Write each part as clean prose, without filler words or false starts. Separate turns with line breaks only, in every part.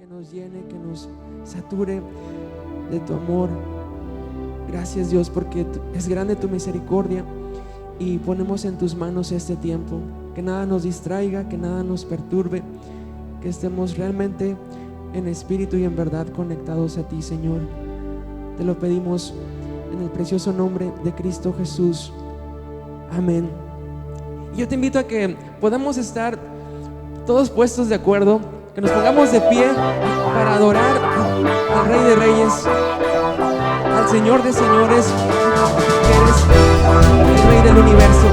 que nos llene, que nos sature de tu amor. Gracias, Dios, porque es grande tu misericordia y ponemos en tus manos este tiempo. Que nada nos distraiga, que nada nos perturbe, que estemos realmente en espíritu y en verdad conectados a ti, Señor. Te lo pedimos en el precioso nombre de Cristo Jesús. Amén. Yo te invito a que podamos estar todos puestos de acuerdo, que nos pongamos de pie para adorar al Rey de Reyes, al Señor de Señores, que eres el Rey del universo.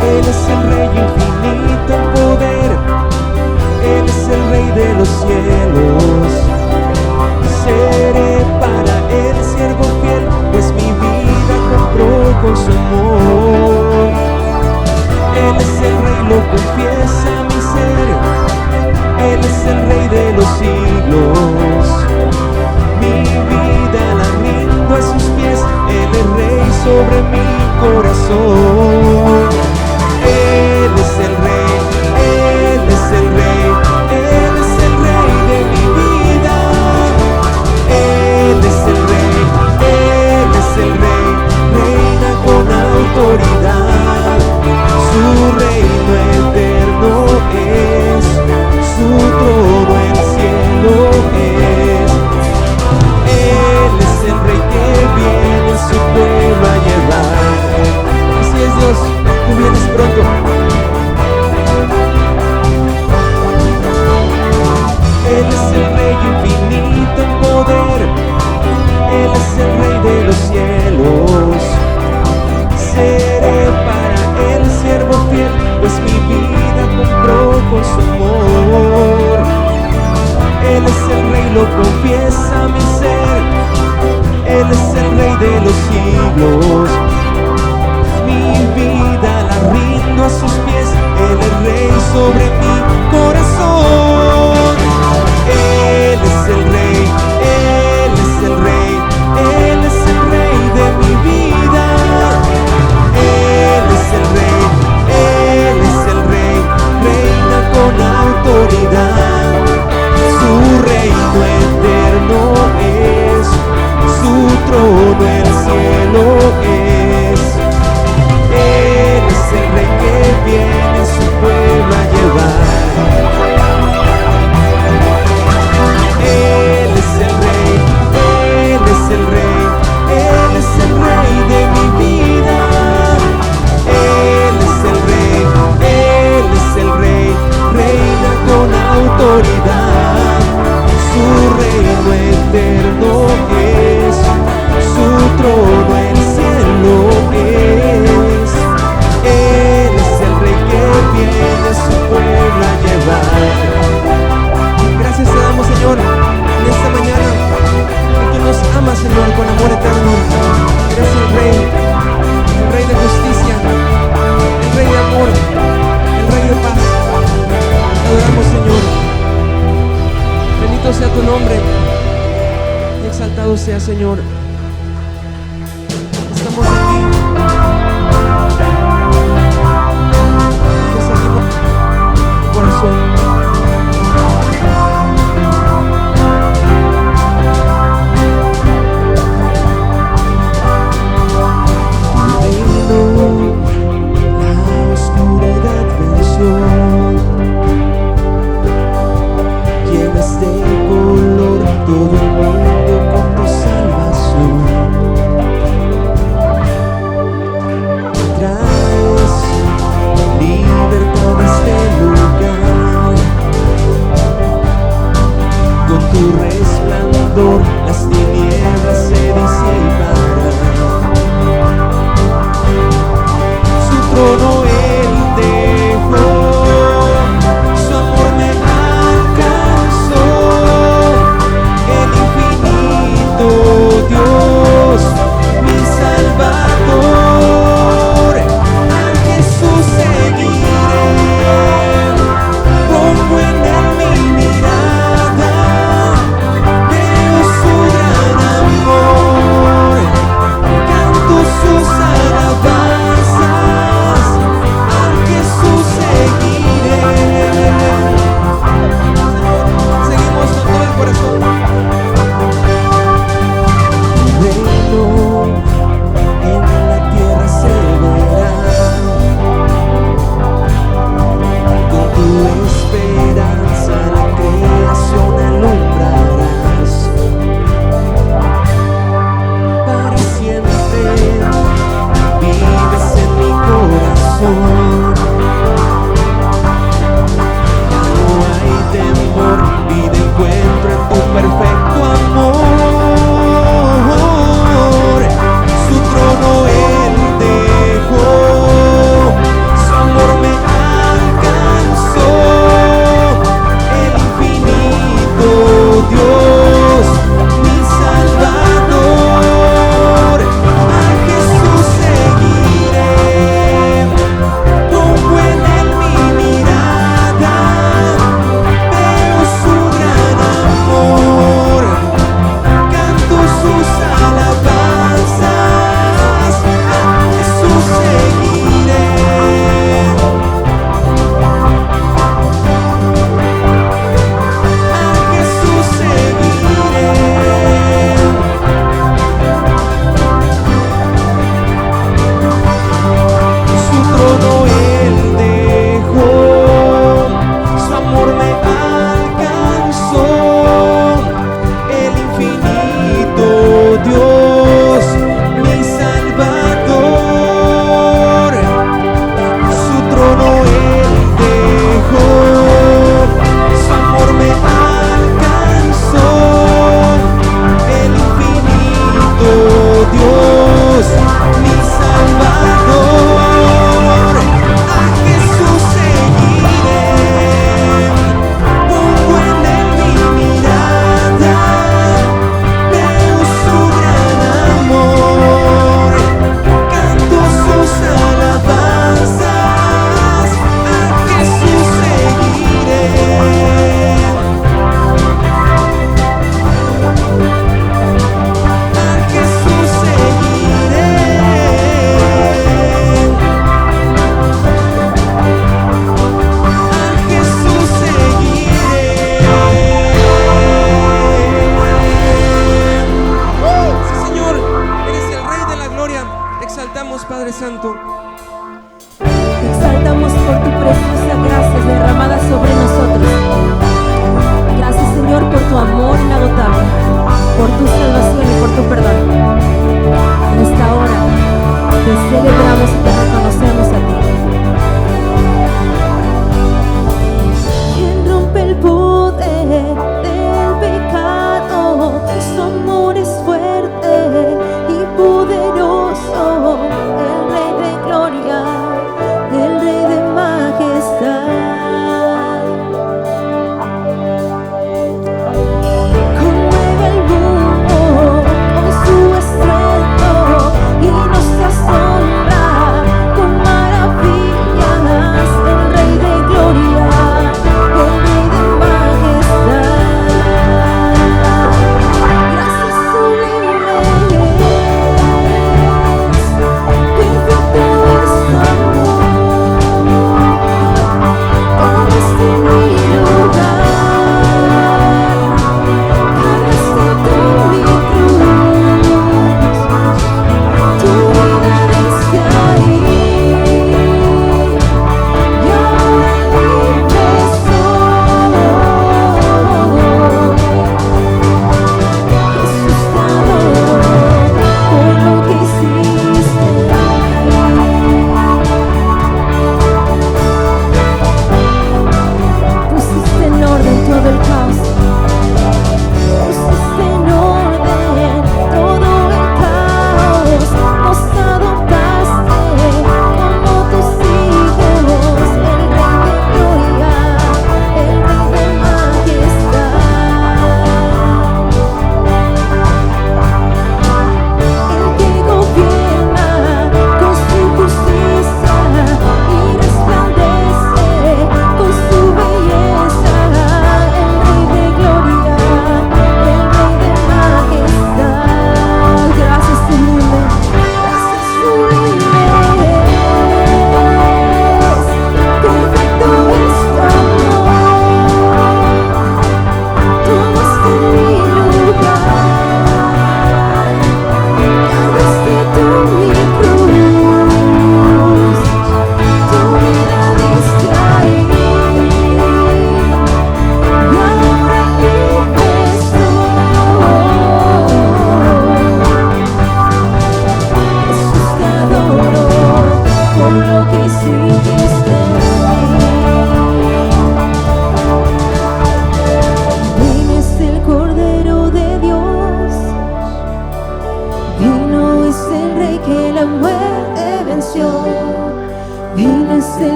Él es el Rey infinito en poder, Él es el Rey de los cielos. Seré para Él siervo fiel, pues mi vida compró con su amor. Él es el Rey, lo confiesa mi ser, Él es el Rey de los siglos. Mi vida la rindo a sus pies, Él es Rey sobre mi corazón. Él es el Rey, Él es el Rey, Él es el Rey de mi vida. Él es el Rey, Él es el Rey, reina con autoridad. Su reino eterno es, su trono el cielo es. Él es el Rey que viene a su pueblo a llevar. Así es, Dios, tú vienes pronto. Él es el Rey infinito en poder, Él es el Rey de los cielos. Seré para Él siervo fiel, pues mi vida compró con su amor. Él es el Rey, lo confiesa mi ser, Él es el Rey de los siglos. Mi vida la rindo a sus pies, Él es Rey sobre mi corazón. Él es el Rey, Él es el Rey, Él es el Rey de mi vida. Él es el Rey, Él es el Rey, reina con autoridad. Su reino eterno es, su trono el cielo es. Él es el Rey que viene a su pueblo a llevar. Él es el Rey, Él es el Rey, Él es el Rey de mi vida. Él es el Rey, Él es el Rey, reina con autoridad. Su reino eterno es, su trono el cielo es. Él es el Rey que viene a su pueblo a llevar. Gracias te damos, Señor, en esta mañana, que tú nos amas, Señor, con amor eterno. Eres el Rey de justicia, el Rey de amor, el Rey de paz. Te adoramos, Señor. Bendito sea tu nombre y exaltado sea, Señor. Estamos aquí. Te seguimos con corazón. Todo el mundo con tu salvación.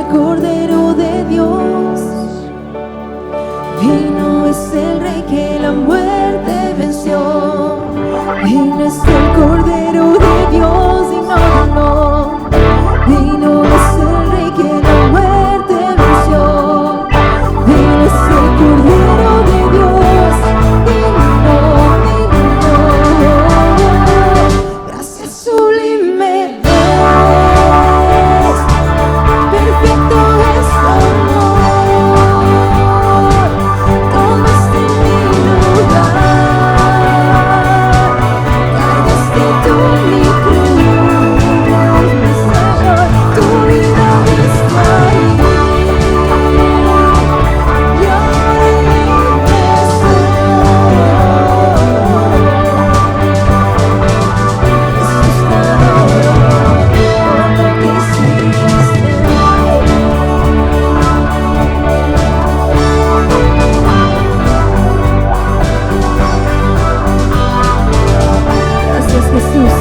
el Cordero de Dios. Digno es el Rey que la muerte venció. Digno es el Cordero de Dios. Digno es el Rey que la muerte venció. Digno es el Cordero de Dios. Gracias sublime es, perfecto es tu amor. Tomaste mi lugar, cargaste tú mi cruz, mi Señor, tu vida está ahí. Yo libre soy. Gracias, Jesús,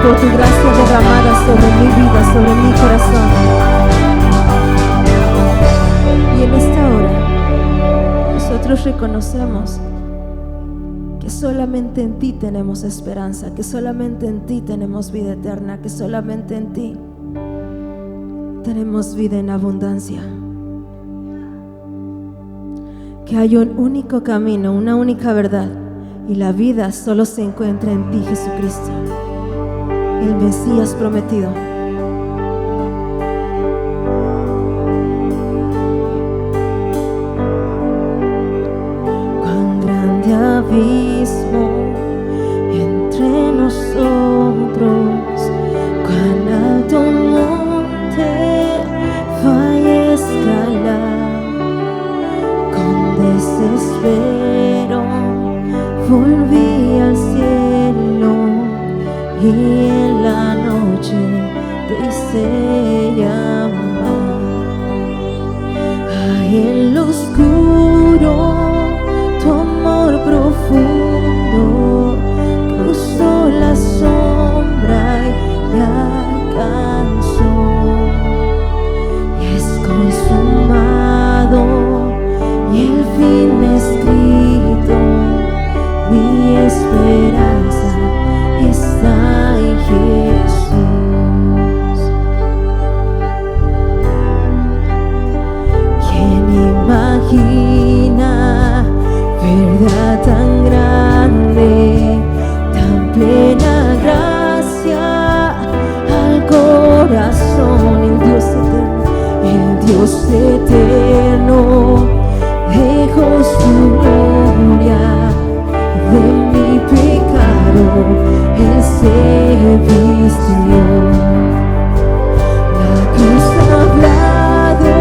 por tu gracia derramada sobre mi vida, sobre mi corazón. Y en esta hora nosotros reconocemos que solamente en ti tenemos esperanza, que solamente en ti tenemos vida eterna, que solamente en ti tenemos vida en abundancia. Que hay un único camino, una única verdad, y la vida solo se encuentra en ti, Jesucristo, el Mesías prometido. Cuán grande abismo entre nosotros, cuán alto monte fue escalar. Con desespero volví al cielo y en la noche te hice llamar. Ay, en lo oscuro tu amor profundo cruzó la sombra y alcanzó. Es consumado y el fin escrito, mi esperanza está en Jesús. ¿Quién imagina verdad tan grande, tan plena gracia al corazón? El Dios eterno dejó su gloria, de mi pecado Él se vistió. La cruz ha hablado,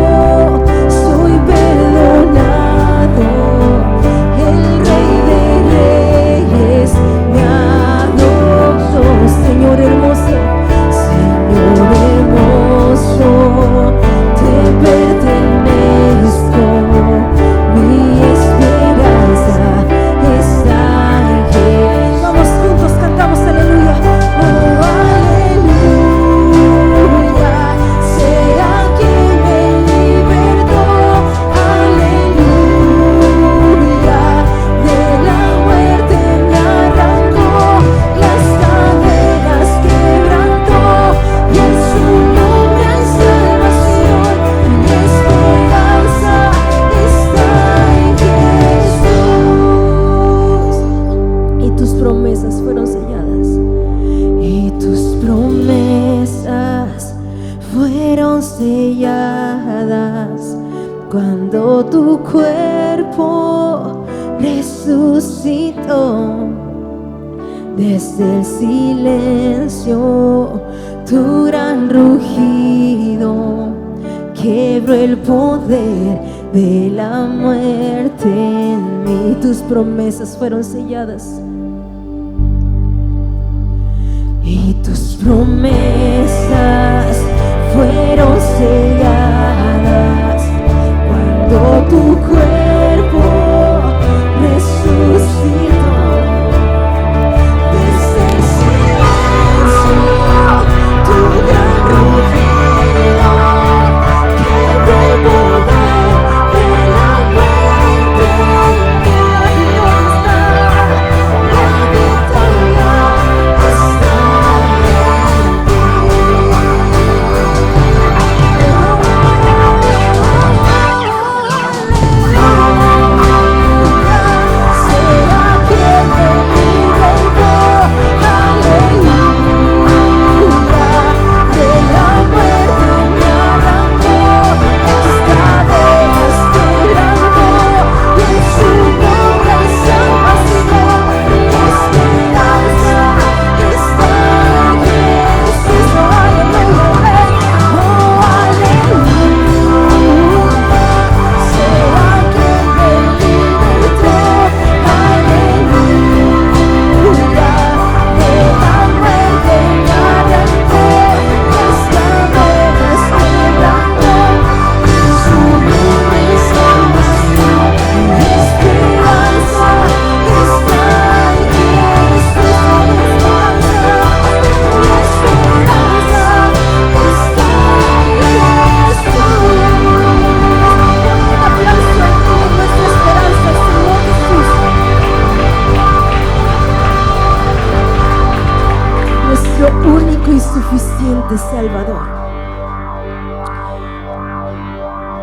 soy perdonado. El Rey de Reyes me adoptó. Señor hermoso, Señor hermoso, te pertenezco. Mi esperanza está en Jesús. Vamos juntos, cantamos aleluya. Oh, aleluya, sea quien me libertó. Aleluya, de la muerte me arrancó, las cadenas quebrantó, y en su nombre hay salvación. Mi esperanza está en Jesús. Y tus promesas fueron selladas. Y tus promesas fueron selladas cuando tu cuerpo resucitó. Desde el silencio tu gran rugido quebró el poder de la muerte en mí. Tus promesas fueron selladas. Y tus promesas fueron selladas cuando tu cuerpo resucitó. Desde el silencio tu gran rugido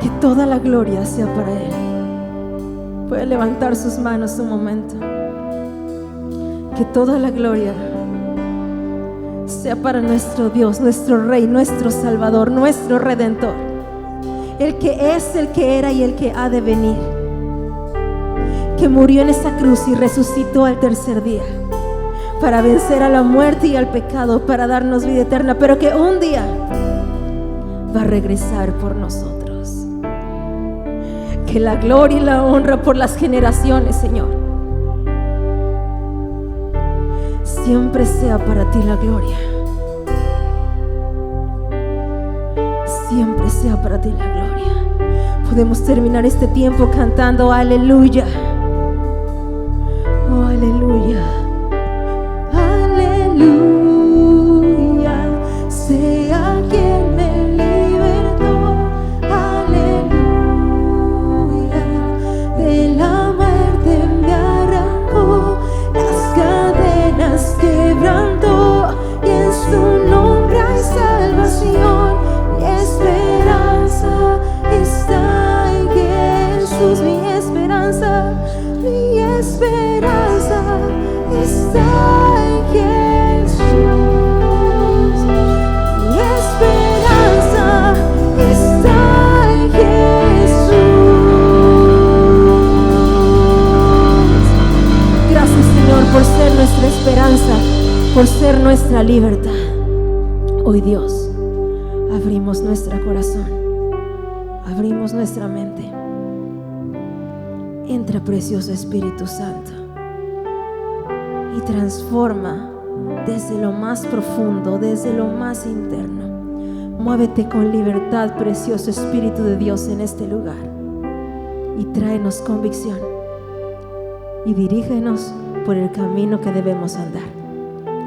Que toda la gloria sea para Él. Puede levantar sus manos un momento. Que toda la gloria sea para nuestro Dios, nuestro Rey, nuestro Salvador, nuestro Redentor. El que es, el que era y el que ha de venir. Que murió en esa cruz y resucitó al tercer día para vencer a la muerte y al pecado, para darnos vida eterna, pero que un día va a regresar por nosotros. Que la gloria y la honra por las generaciones, Señor, siempre sea para ti la gloria. Siempre sea para ti la gloria. Podemos terminar este tiempo cantando aleluya. Oh, aleluya. Aleluya. Sea quien me libertó. Aleluya. De la muerte me arrancó, las cadenas quebrantó, y en su nombre hay salvación. Mi esperanza está en Jesús. Mi esperanza está en Jesús. Mi esperanza está en Jesús. Gracias, Señor, por ser nuestra esperanza, por ser nuestra libertad. Hoy, Dios, abrimos nuestro corazón, abrimos nuestra mente. Entra, precioso Espíritu Santo, y transforma desde lo más profundo, desde lo más interno. Muévete con libertad, precioso Espíritu de Dios, en este lugar, y tráenos convicción y dirígenos por el camino que debemos andar.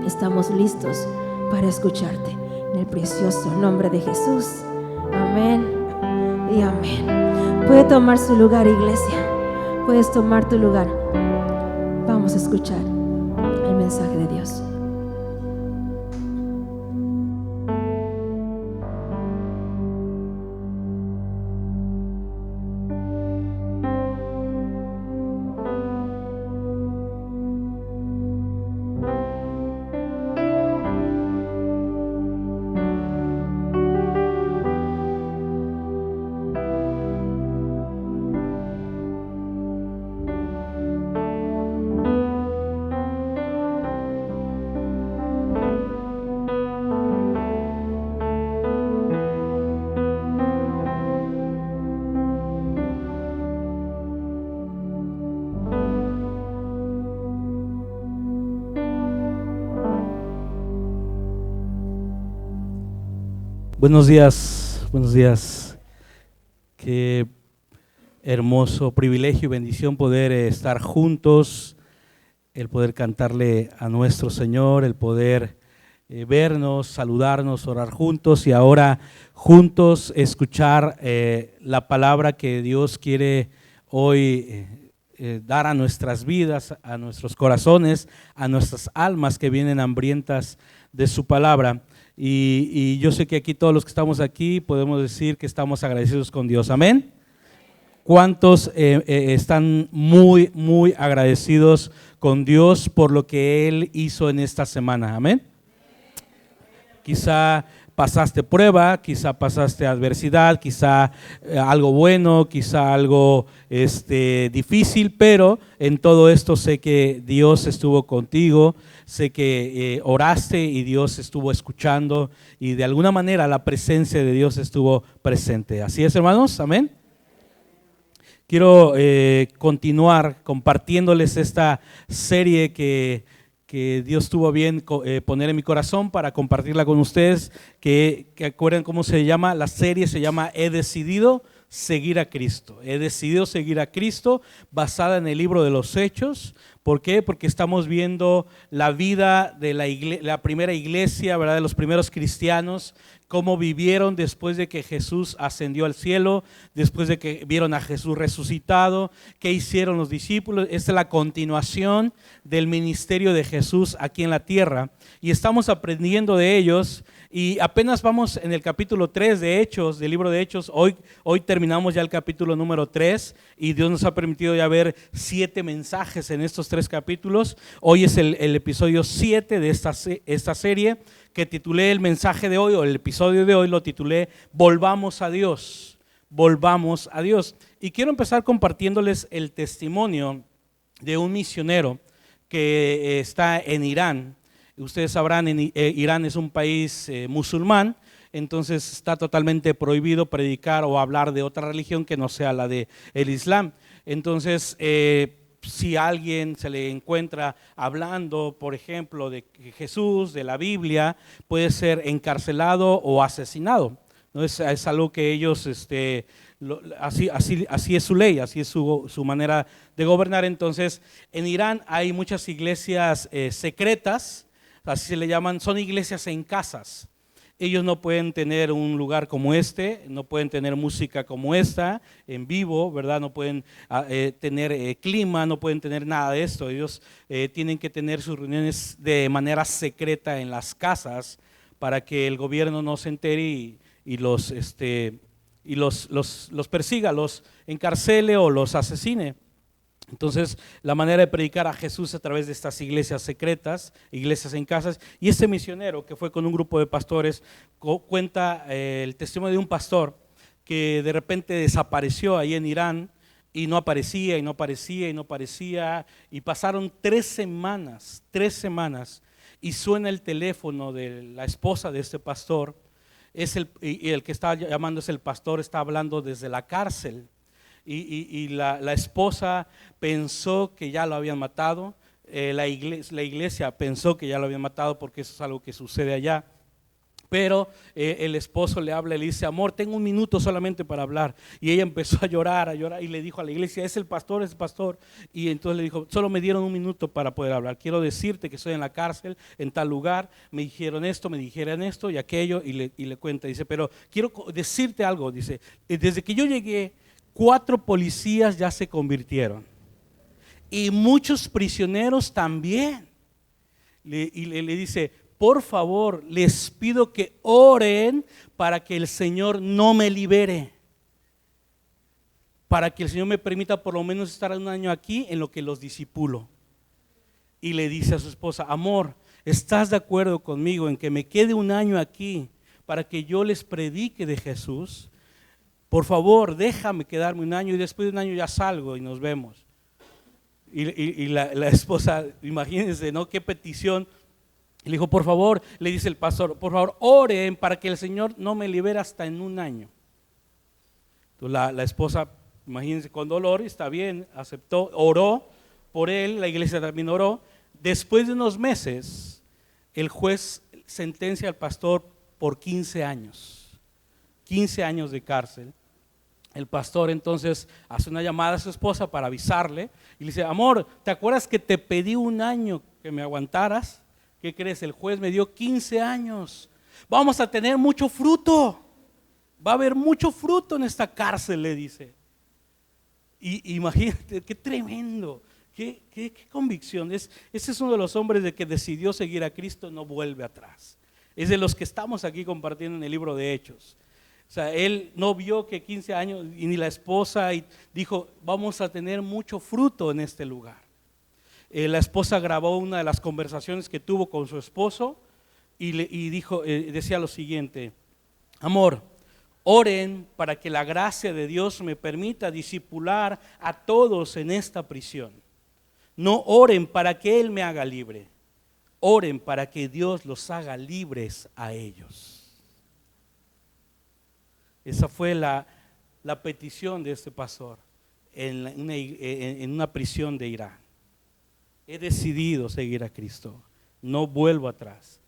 Estamos listos para escucharte, en el precioso nombre de Jesús. Amén y amén. Puede tomar su lugar, iglesia. Puedes tomar tu lugar. Vamos a escuchar el mensaje de Dios.
Buenos días, buenos días. Qué hermoso privilegio y bendición poder estar juntos, el poder cantarle a nuestro Señor, el poder vernos, saludarnos, orar juntos y ahora juntos escuchar la palabra que Dios quiere hoy dar a nuestras vidas, a nuestros corazones, a nuestras almas que vienen hambrientas de su palabra. Y yo sé que aquí todos los que estamos aquí podemos decir que estamos agradecidos con Dios. Amén. ¿Cuántos están muy, muy agradecidos con Dios por lo que Él hizo en esta semana? Amén. Quizá pasaste prueba, quizá pasaste adversidad, quizá algo bueno, quizá algo difícil, pero en todo esto sé que Dios estuvo contigo, sé que oraste y Dios estuvo escuchando y de alguna manera la presencia de Dios estuvo presente. ¿Así es, hermanos? Amén. Quiero continuar compartiéndoles esta serie que Dios tuvo bien poner en mi corazón para compartirla con ustedes, que acuerdan cómo se llama, la serie se llama He decidido seguir a Cristo. He decidido seguir a Cristo, basada en el libro de los Hechos. ¿Por qué? Porque estamos viendo la vida de la primera iglesia, ¿verdad? De los primeros cristianos, cómo vivieron después de que Jesús ascendió al cielo, después de que vieron a Jesús resucitado, qué hicieron los discípulos. Esta es la continuación del ministerio de Jesús aquí en la tierra y estamos aprendiendo de ellos Y apenas vamos en el capítulo 3 de Hechos, del libro de Hechos. Hoy terminamos ya el capítulo número 3 y Dios nos ha permitido ya ver 7 mensajes en estos 3 capítulos. Hoy es el episodio 7 de esta serie que titulé el mensaje de hoy, o el episodio de hoy lo titulé Volvamos a Dios, volvamos a Dios. Y quiero empezar compartiéndoles el testimonio de un misionero que está en Irán. Ustedes sabrán, Irán es un país musulmán, entonces está totalmente prohibido predicar o hablar de otra religión que no sea la del Islam. Entonces, si a alguien se le encuentra hablando, por ejemplo, de Jesús, de la Biblia, puede ser encarcelado o asesinado, ¿no? Es algo que ellos, así es su ley, así es su manera de gobernar. Entonces, en Irán hay muchas iglesias secretas, así se le llaman, son iglesias en casas. Ellos no pueden tener un lugar como este, no pueden tener música como esta en vivo, ¿verdad? No pueden tener clima, no pueden tener nada de esto. Ellos tienen que tener sus reuniones de manera secreta en las casas para que el gobierno no se entere y los persiga, los encarcele o los asesine. Entonces, la manera de predicar a Jesús a través de estas iglesias secretas, iglesias en casas. Y este misionero que fue con un grupo de pastores cuenta el testimonio de un pastor que de repente desapareció ahí en Irán y no aparecía y no aparecía y no aparecía. Y pasaron 3 semanas y suena el teléfono de la esposa de este pastor. Y el que está llamando es el pastor, está hablando desde la cárcel. Y la esposa pensó que ya lo habían matado, la iglesia pensó que ya lo habían matado porque eso es algo que sucede allá. Pero el esposo le habla y le dice: amor, tengo un minuto solamente para hablar. Y ella empezó a llorar y le dijo a la iglesia: es el pastor. Y entonces le dijo: solo me dieron un minuto para poder hablar. Quiero decirte que estoy en la cárcel, en tal lugar, me dijeron esto y aquello. Y le cuenta, dice: pero quiero decirte algo. Dice: desde que yo llegué, 4 policías ya se convirtieron y muchos prisioneros también. Y le dice: por favor, les pido que oren para que el Señor no me libere, para que el Señor me permita por lo menos estar 1 año aquí en lo que los discipulo. Y le dice a su esposa: amor, ¿estás de acuerdo conmigo en que me quede 1 año aquí para que yo les predique de Jesús? Por favor, déjame quedarme 1 año y después de 1 año ya salgo y nos vemos. Y la esposa, imagínense, ¿no? Qué petición. Le dijo: por favor, le dice el pastor, por favor, oren para que el Señor no me libere hasta en 1 año. Entonces la esposa, imagínense, con dolor, está bien, aceptó, oró por él, la iglesia también oró. Después de unos meses, el juez sentencia al pastor por 15 años. 15 años de cárcel. El pastor entonces hace una llamada a su esposa para avisarle y le dice: amor, ¿te acuerdas que te pedí 1 año que me aguantaras? ¿Qué crees? El juez me dio 15 años. Vamos a tener mucho fruto. Va a haber mucho fruto en esta cárcel, le dice. Y imagínate, qué tremendo, qué convicción. Ese es uno de los hombres de que decidió seguir a Cristo, no vuelve atrás. Es de los que estamos aquí compartiendo en el libro de Hechos. O sea, él no vio que 15 años y ni la esposa, y dijo: vamos a tener mucho fruto en este lugar. La esposa grabó una de las conversaciones que tuvo con su esposo y dijo, decía lo siguiente: amor, oren para que la gracia de Dios me permita discipular a todos en esta prisión. No oren para que Él me haga libre, oren para que Dios los haga libres a ellos. Esa fue la petición de este pastor en una prisión de Irán. He decidido seguir a Cristo, no vuelvo atrás.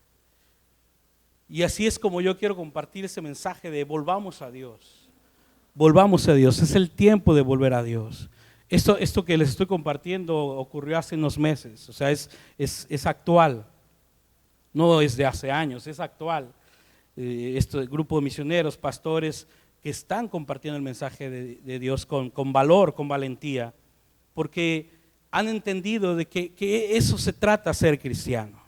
Y así es como yo quiero compartir ese mensaje de volvamos a Dios. Volvamos a Dios, es el tiempo de volver a Dios. Esto que les estoy compartiendo ocurrió hace unos meses, o sea, es actual. No es de hace años, es actual. Este grupo de misioneros, pastores que están compartiendo el mensaje de Dios con valor, con valentía, porque han entendido de que eso se trata ser cristiano.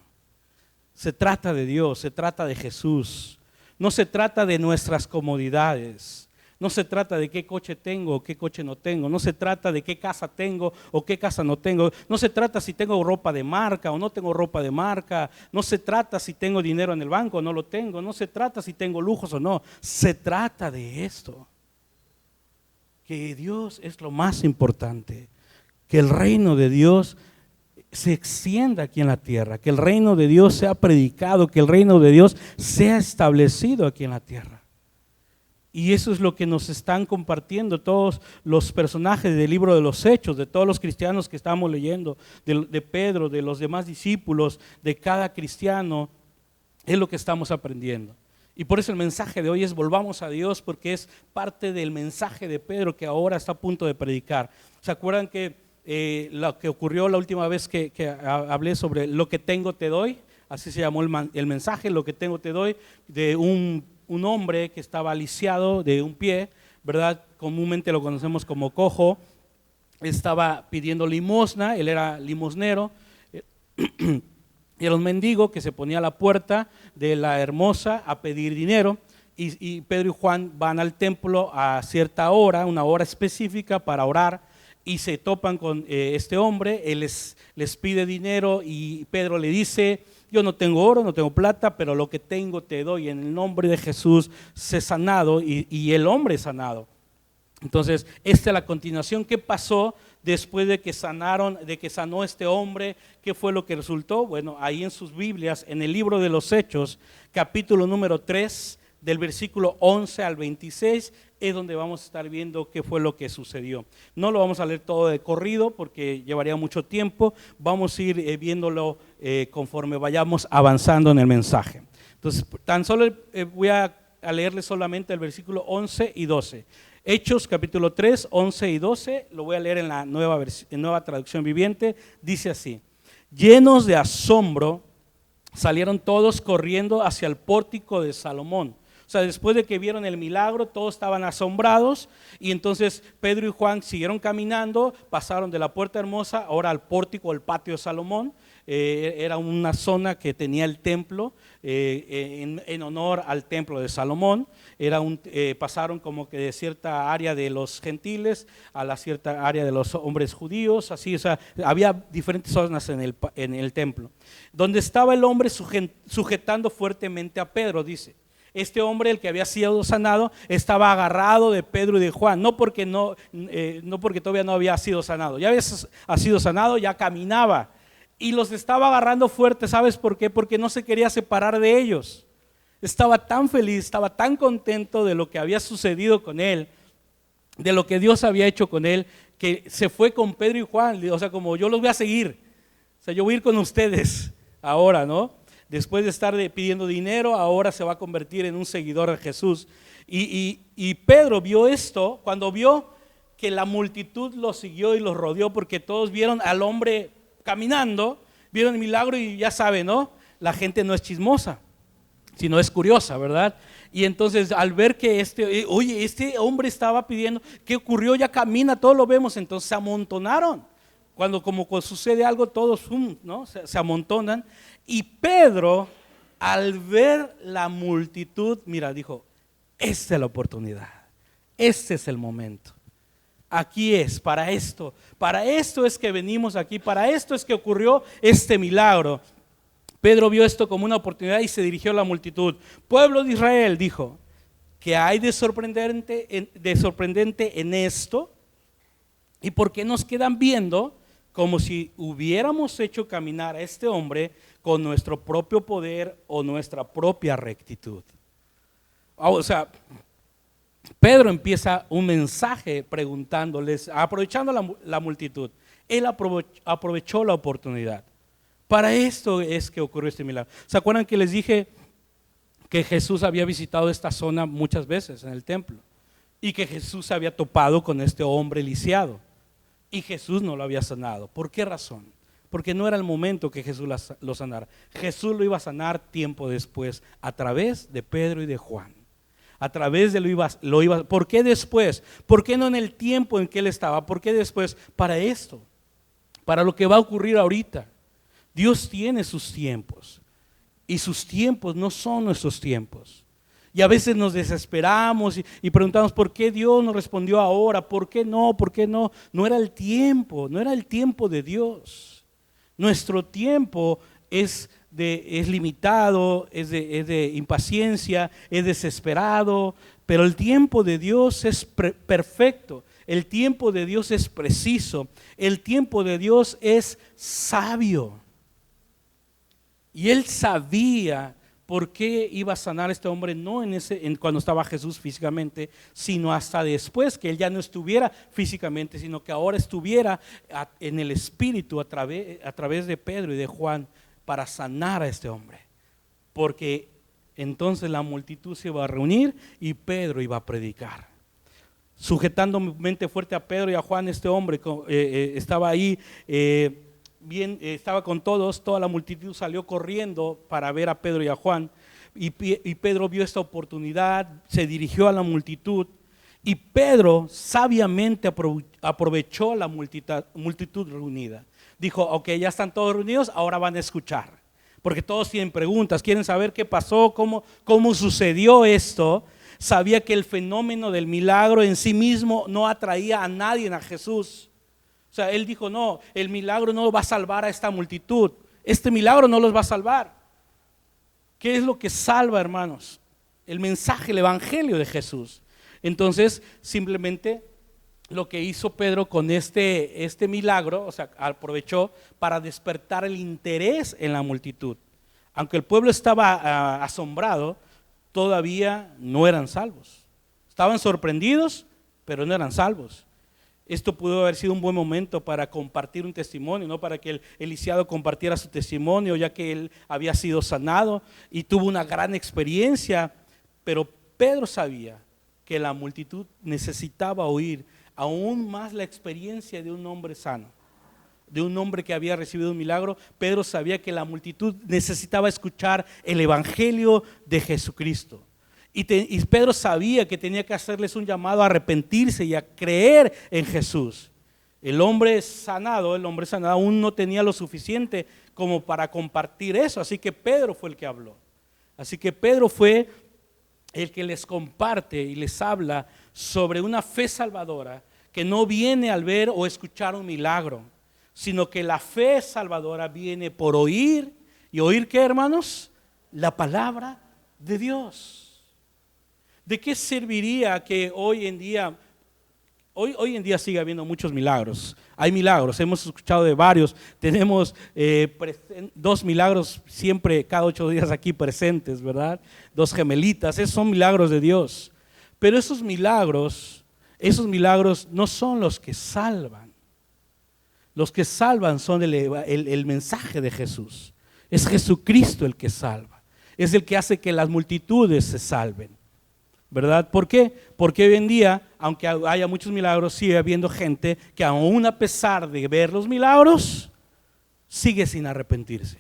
Se trata de Dios, se trata de Jesús. No se trata de nuestras comodidades. No se trata de qué coche tengo o qué coche no tengo. No se trata de qué casa tengo o qué casa no tengo. No se trata si tengo ropa de marca o no tengo ropa de marca. No se trata si tengo dinero en el banco o no lo tengo. No se trata si tengo lujos o no. Se trata de esto. Que Dios es lo más importante. Que el reino de Dios se extienda aquí en la tierra. Que el reino de Dios sea predicado. Que el reino de Dios sea establecido aquí en la tierra. Y eso es lo que nos están compartiendo todos los personajes del libro de los Hechos, de todos los cristianos que estamos leyendo, de Pedro, de los demás discípulos, de cada cristiano, es lo que estamos aprendiendo. Y por eso el mensaje de hoy es volvamos a Dios, porque es parte del mensaje de Pedro que ahora está a punto de predicar. ¿Se acuerdan que lo que ocurrió la última vez que hablé sobre lo que tengo te doy? Así se llamó el mensaje, lo que tengo te doy, de un hombre que estaba lisiado de un pie, ¿verdad? Comúnmente lo conocemos como cojo. Estaba pidiendo limosna, él era limosnero. Y era un mendigo que se ponía a la puerta de la Hermosa a pedir dinero. Y Pedro y Juan van al templo a cierta hora, una hora específica para orar. Y se topan con este hombre, él les pide dinero y Pedro le dice: yo no tengo oro, no tengo plata, pero lo que tengo te doy. En el nombre de Jesús sé sanado, y el hombre es sanado. Entonces, esta es la continuación. ¿Qué pasó después de que sanó este hombre? ¿Qué fue lo que resultó? Bueno, ahí en sus Biblias, en el libro de los Hechos, capítulo número 3, del versículo 11 al 26, es donde vamos a estar viendo qué fue lo que sucedió. No lo vamos a leer todo de corrido porque llevaría mucho tiempo. Vamos a ir viéndolo conforme vayamos avanzando en el mensaje. Entonces, tan solo voy a leerles solamente el versículo 11 y 12. Hechos capítulo 3, 11 y 12, lo voy a leer en la nueva traducción viviente. Dice así: llenos de asombro, salieron todos corriendo hacia el pórtico de Salomón. O sea, después de que vieron el milagro, todos estaban asombrados, y entonces Pedro y Juan siguieron caminando, pasaron de la puerta hermosa ahora al pórtico, el patio de Salomón. Era una zona que tenía el templo en honor al templo de Salomón. Pasaron como que de cierta área de los gentiles a la cierta área de los hombres judíos, así, o sea, había diferentes zonas en el templo, donde estaba el hombre sujetando fuertemente a Pedro. Dice: este hombre, el que había sido sanado, estaba agarrado de Pedro y de Juan, no porque todavía no había sido sanado, ya había sido sanado, ya caminaba, y los estaba agarrando fuerte. ¿Sabes por qué? Porque no se quería separar de ellos. Estaba tan feliz, estaba tan contento de lo que había sucedido con él, de lo que Dios había hecho con él, que se fue con Pedro y Juan. O sea, como yo los voy a seguir, o sea, yo voy a ir con ustedes ahora, ¿no? Después de estar pidiendo dinero, ahora se va a convertir en un seguidor de Jesús. Y Pedro vio esto, cuando vio que la multitud lo siguió y los rodeó, porque todos vieron al hombre caminando, vieron el milagro, y ya saben, ¿no? La gente no es chismosa, sino es curiosa, ¿verdad? Y entonces al ver que este hombre estaba pidiendo, ¿qué ocurrió? Ya camina, todos lo vemos. Entonces se amontonaron. Cuando sucede algo, todos, ¿no? se amontonan. Y Pedro, al ver la multitud, mira, dijo: esta es la oportunidad, este es el momento. Aquí es, para esto es que venimos aquí, para esto es que ocurrió este milagro. Pedro vio esto como una oportunidad y se dirigió a la multitud. Pueblo de Israel, dijo, ¿qué hay de sorprendente en esto? ¿Y por qué nos quedan viendo como si hubiéramos hecho caminar a este hombre con nuestro propio poder o nuestra propia rectitud? O sea, Pedro empieza un mensaje preguntándoles, aprovechando la multitud. Él aprovechó la oportunidad. Para esto es que ocurrió este milagro. ¿Se acuerdan que les dije que Jesús había visitado esta zona muchas veces en el templo? Y que Jesús se había topado con este hombre lisiado. Y Jesús no lo había sanado. ¿Por qué razón? Porque no era el momento que Jesús lo sanara. Jesús lo iba a sanar tiempo después, a través de Pedro y de Juan. A través de lo iba. ¿Por qué después? ¿Por qué no en el tiempo en que él estaba? ¿Por qué después? Para esto, para lo que va a ocurrir ahorita. Dios tiene sus tiempos. y sus tiempos no son nuestros tiempos. Y a veces nos desesperamos y preguntamos, ¿por qué Dios no respondió ahora? ¿Por qué no? ¿Por qué no? No era el tiempo, no era el tiempo de Dios. Nuestro tiempo es limitado, es de impaciencia, es desesperado, pero el tiempo de Dios es perfecto, el tiempo de Dios es preciso, el tiempo de Dios es sabio. Y Él sabía por qué iba a sanar a este hombre, no cuando estaba Jesús físicamente, sino hasta después que Él ya no estuviera físicamente, sino que ahora estuviera en el Espíritu a través de Pedro y de Juan, para sanar a este hombre, porque entonces la multitud se iba a reunir y Pedro iba a predicar. Sujetando mente fuerte a Pedro y a Juan, este hombre estaba ahí, estaba con todos, toda la multitud salió corriendo para ver a Pedro y a Juan, y Pedro vio esta oportunidad, se dirigió a la multitud, y Pedro sabiamente aprovechó la multitud reunida. Dijo, ok, ya están todos reunidos, ahora van a escuchar, porque todos tienen preguntas, quieren saber qué pasó, cómo sucedió esto. Sabía que el fenómeno del milagro en sí mismo no atraía a nadie a Jesús. O sea, él dijo, no, el milagro no va a salvar a esta multitud, este milagro no los va a salvar. ¿Qué es lo que salva, hermanos? El mensaje, el evangelio de Jesús. Entonces, simplemente lo que hizo Pedro con este milagro, o sea, aprovechó para despertar el interés en la multitud. Aunque el pueblo estaba asombrado, todavía no eran salvos. Estaban sorprendidos, pero no eran salvos. Esto pudo haber sido un buen momento para compartir un testimonio, ¿no? Para que el lisiado compartiera su testimonio, ya que él había sido sanado y tuvo una gran experiencia. Pero Pedro sabía que la multitud necesitaba oír aún más la experiencia de un hombre sano, de un hombre que había recibido un milagro. Pedro sabía que la multitud necesitaba escuchar el evangelio de Jesucristo. Y Pedro sabía que tenía que hacerles un llamado a arrepentirse y a creer en Jesús. El hombre sanado aún no tenía lo suficiente como para compartir eso, así que Pedro fue el que habló. Así que Pedro fue el que les comparte y les habla sobre una fe salvadora que no viene al ver o escuchar un milagro, sino que la fe salvadora viene por oír. ¿Y oír qué, hermanos? La palabra de Dios. ¿De qué serviría que hoy en día sigue habiendo muchos milagros? Hay milagros, hemos escuchado de varios. Tenemos 2 milagros siempre, cada 8 días aquí presentes, ¿verdad? 2 gemelitas, esos son milagros de Dios. Pero esos milagros no son los que salvan. Los que salvan son el mensaje de Jesús. Es Jesucristo el que salva. Es el que hace que las multitudes se salven, ¿verdad? ¿Por qué? Porque hoy en día, aunque haya muchos milagros, sigue habiendo gente que aún a pesar de ver los milagros, sigue sin arrepentirse.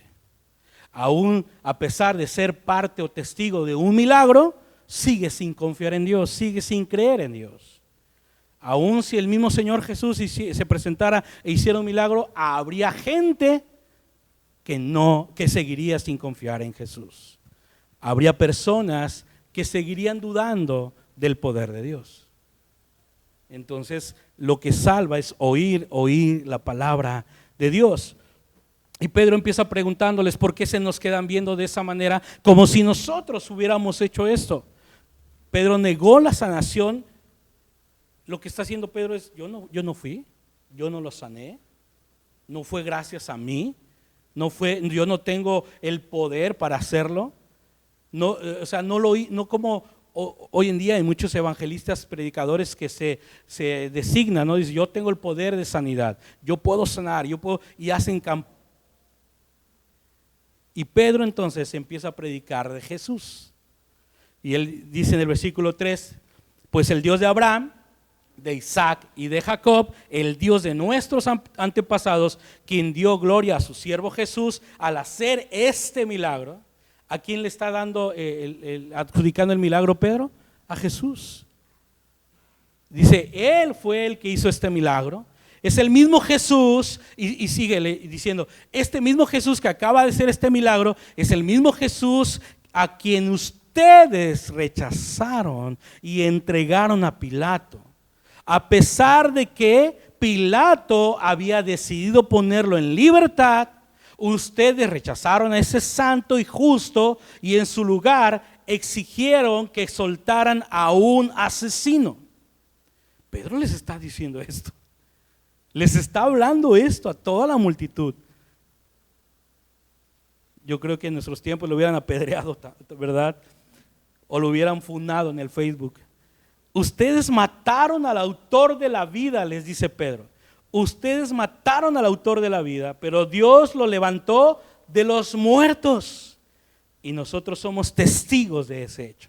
Aún a pesar de ser parte o testigo de un milagro, sigue sin confiar en Dios, sigue sin creer en Dios. Aún si el mismo Señor Jesús se presentara e hiciera un milagro, habría gente que seguiría sin confiar en Jesús. Habría personas que seguirían dudando del poder de Dios. Entonces, lo que salva es oír la palabra de Dios. Y Pedro empieza preguntándoles por qué se nos quedan viendo de esa manera, como si nosotros hubiéramos hecho esto. Pedro negó la sanación. Lo que está haciendo Pedro es, yo no fui, yo no lo sané, no fue gracias a mí, yo no tengo el poder para hacerlo. No, o sea, no como hoy en día hay muchos evangelistas, predicadores que se designan, ¿no? Dicen, yo tengo el poder de sanidad, yo puedo sanar, y hacen campaña. Y Pedro entonces empieza a predicar de Jesús. Y él dice en el versículo 3, pues el Dios de Abraham, de Isaac y de Jacob, el Dios de nuestros antepasados, quien dio gloria a su siervo Jesús al hacer este milagro. ¿A quién le está adjudicando el milagro Pedro? A Jesús. Dice, Él fue el que hizo este milagro. Es el mismo Jesús, y sigue diciendo, este mismo Jesús que acaba de hacer este milagro, es el mismo Jesús a quien ustedes rechazaron y entregaron a Pilato. A pesar de que Pilato había decidido ponerlo en libertad, ustedes rechazaron a ese santo y justo y en su lugar exigieron que soltaran a un asesino. Pedro les está diciendo esto. Les está hablando esto a toda la multitud. Yo creo que en nuestros tiempos lo hubieran apedreado, ¿verdad? O lo hubieran fundado en el Facebook. Ustedes mataron al autor de la vida, les dice Pedro. Ustedes mataron al autor de la vida, pero Dios lo levantó de los muertos. Y nosotros somos testigos de ese hecho.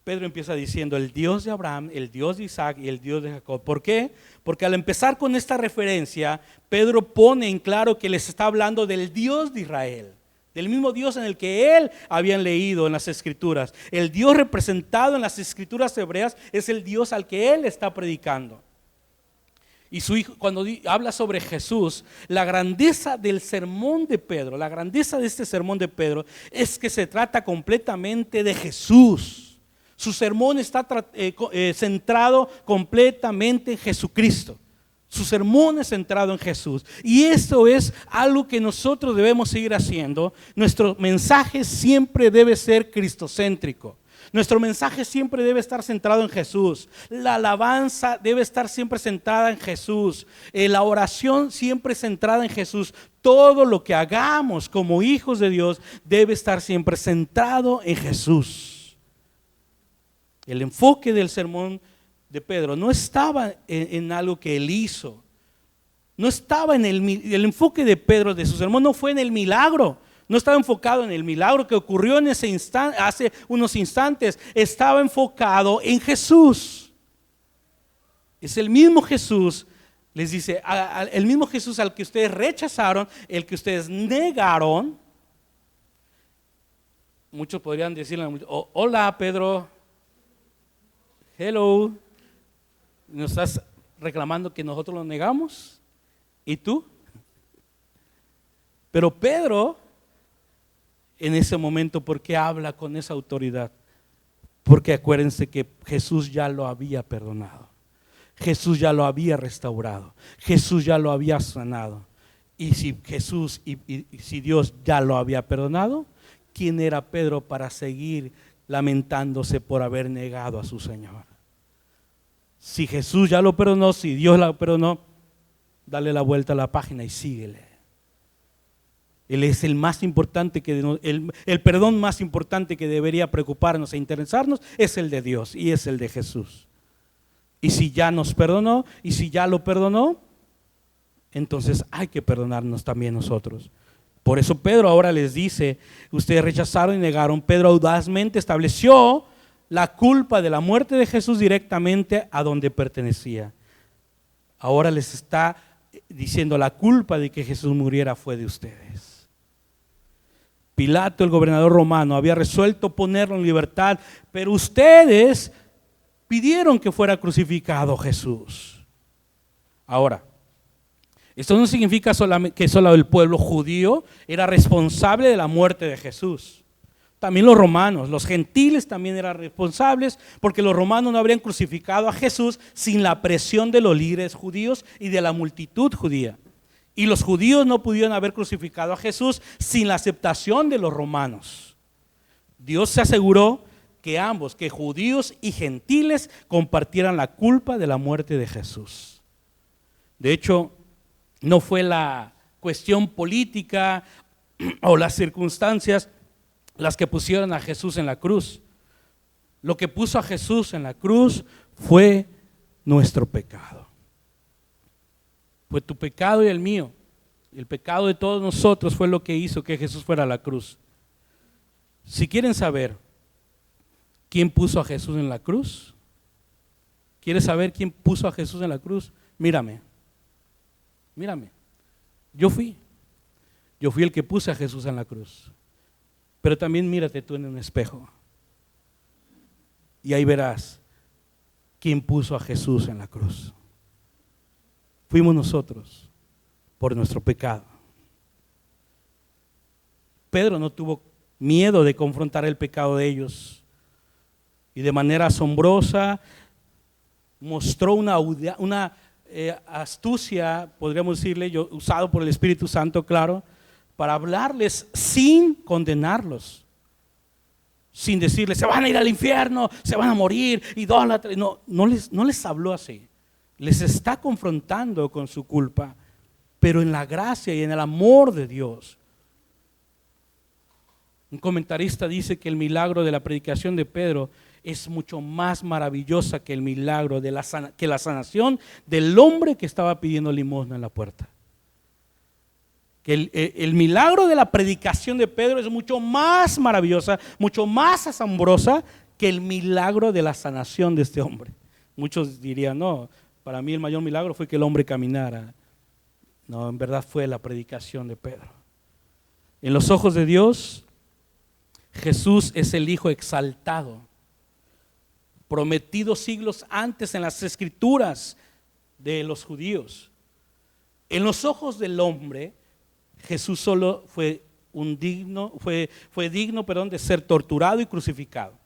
Pedro empieza diciendo el Dios de Abraham, el Dios de Isaac y el Dios de Jacob. ¿Por qué? Porque al empezar con esta referencia, Pedro pone en claro que les está hablando del Dios de Israel, del mismo Dios en el que él habían leído en las Escrituras. El Dios representado en las Escrituras hebreas es el Dios al que él está predicando. Y su hijo, cuando habla sobre Jesús, la grandeza del sermón de Pedro, la grandeza de este sermón de Pedro es que se trata completamente de Jesús. Su sermón está centrado completamente en Jesucristo. Su sermón es centrado en Jesús. Y esto es algo que nosotros debemos seguir haciendo. Nuestro mensaje siempre debe ser cristocéntrico. Nuestro mensaje siempre debe estar centrado en Jesús. La alabanza debe estar siempre centrada en Jesús. La oración siempre centrada en Jesús. Todo lo que hagamos como hijos de Dios debe estar siempre centrado en Jesús. El enfoque del sermón de Pedro no estaba en algo que él hizo. No estaba en el enfoque de Pedro de su sermón no fue en el milagro. No estaba enfocado en el milagro que ocurrió en ese instante, hace unos instantes. Estaba enfocado en Jesús. Es el mismo Jesús, les dice, el mismo Jesús al que ustedes rechazaron, el que ustedes negaron. Muchos podrían decirle, hola Pedro, hello, ¿nos estás reclamando que nosotros lo negamos? ¿Y tú? Pero Pedro, en ese momento, ¿por qué habla con esa autoridad? Porque acuérdense que Jesús ya lo había perdonado. Jesús ya lo había restaurado. Jesús ya lo había sanado. Y si Jesús y si Dios ya lo había perdonado, ¿quién era Pedro para seguir lamentándose por haber negado a su Señor? Si Jesús ya lo perdonó, si Dios lo perdonó, dale la vuelta a la página y síguele. Él es el más importante, el perdón más importante que debería preocuparnos e interesarnos es el de Dios y es el de Jesús. Y si ya nos perdonó y si ya lo perdonó, entonces hay que perdonarnos también nosotros. Por eso Pedro ahora les dice, ustedes rechazaron y negaron. Pedro audazmente estableció la culpa de la muerte de Jesús directamente a donde pertenecía. Ahora les está diciendo la culpa de que Jesús muriera fue de ustedes. Pilato, el gobernador romano, había resuelto ponerlo en libertad, pero ustedes pidieron que fuera crucificado Jesús. Ahora, esto no significa solamente que solo el pueblo judío era responsable de la muerte de Jesús. También los romanos, los gentiles también eran responsables, porque los romanos no habrían crucificado a Jesús sin la presión de los líderes judíos y de la multitud judía. Y los judíos no pudieron haber crucificado a Jesús sin la aceptación de los romanos. Dios se aseguró que ambos, que judíos y gentiles, compartieran la culpa de la muerte de Jesús. De hecho, no fue la cuestión política o las circunstancias las que pusieron a Jesús en la cruz. Lo que puso a Jesús en la cruz fue nuestro pecado. Fue tu pecado y el mío. El pecado de todos nosotros fue lo que hizo que Jesús fuera a la cruz. Si quieren saber quién puso a Jesús en la cruz, ¿quieres saber quién puso a Jesús en la cruz? Mírame. Yo fui el que puse a Jesús en la cruz. Pero también mírate tú en un espejo y ahí verás quién puso a Jesús en la cruz. fuimos nosotros por nuestro pecado. Pedro no tuvo miedo de confrontar el pecado de ellos y de manera asombrosa mostró una astucia, podríamos decirle, usado por el Espíritu Santo, claro, para hablarles sin condenarlos, sin decirles se van a ir al infierno, se van a morir, idólatras. No les habló así. Les está confrontando con su culpa, pero en la gracia y en el amor de Dios. Un comentarista dice que el milagro de la predicación de Pedro es mucho más maravillosa que el milagro de la sanación del hombre que estaba pidiendo limosna en la puerta. Que el milagro de la predicación de Pedro es mucho más maravillosa, mucho más asombrosa que el milagro de la sanación de este hombre. Muchos dirían, no, para mí el mayor milagro fue que el hombre caminara. No, en verdad fue la predicación de Pedro. En los ojos de Dios, Jesús es el Hijo exaltado, prometido siglos antes en las Escrituras de los judíos. En los ojos del hombre, Jesús solo fue digno de ser torturado y crucificado.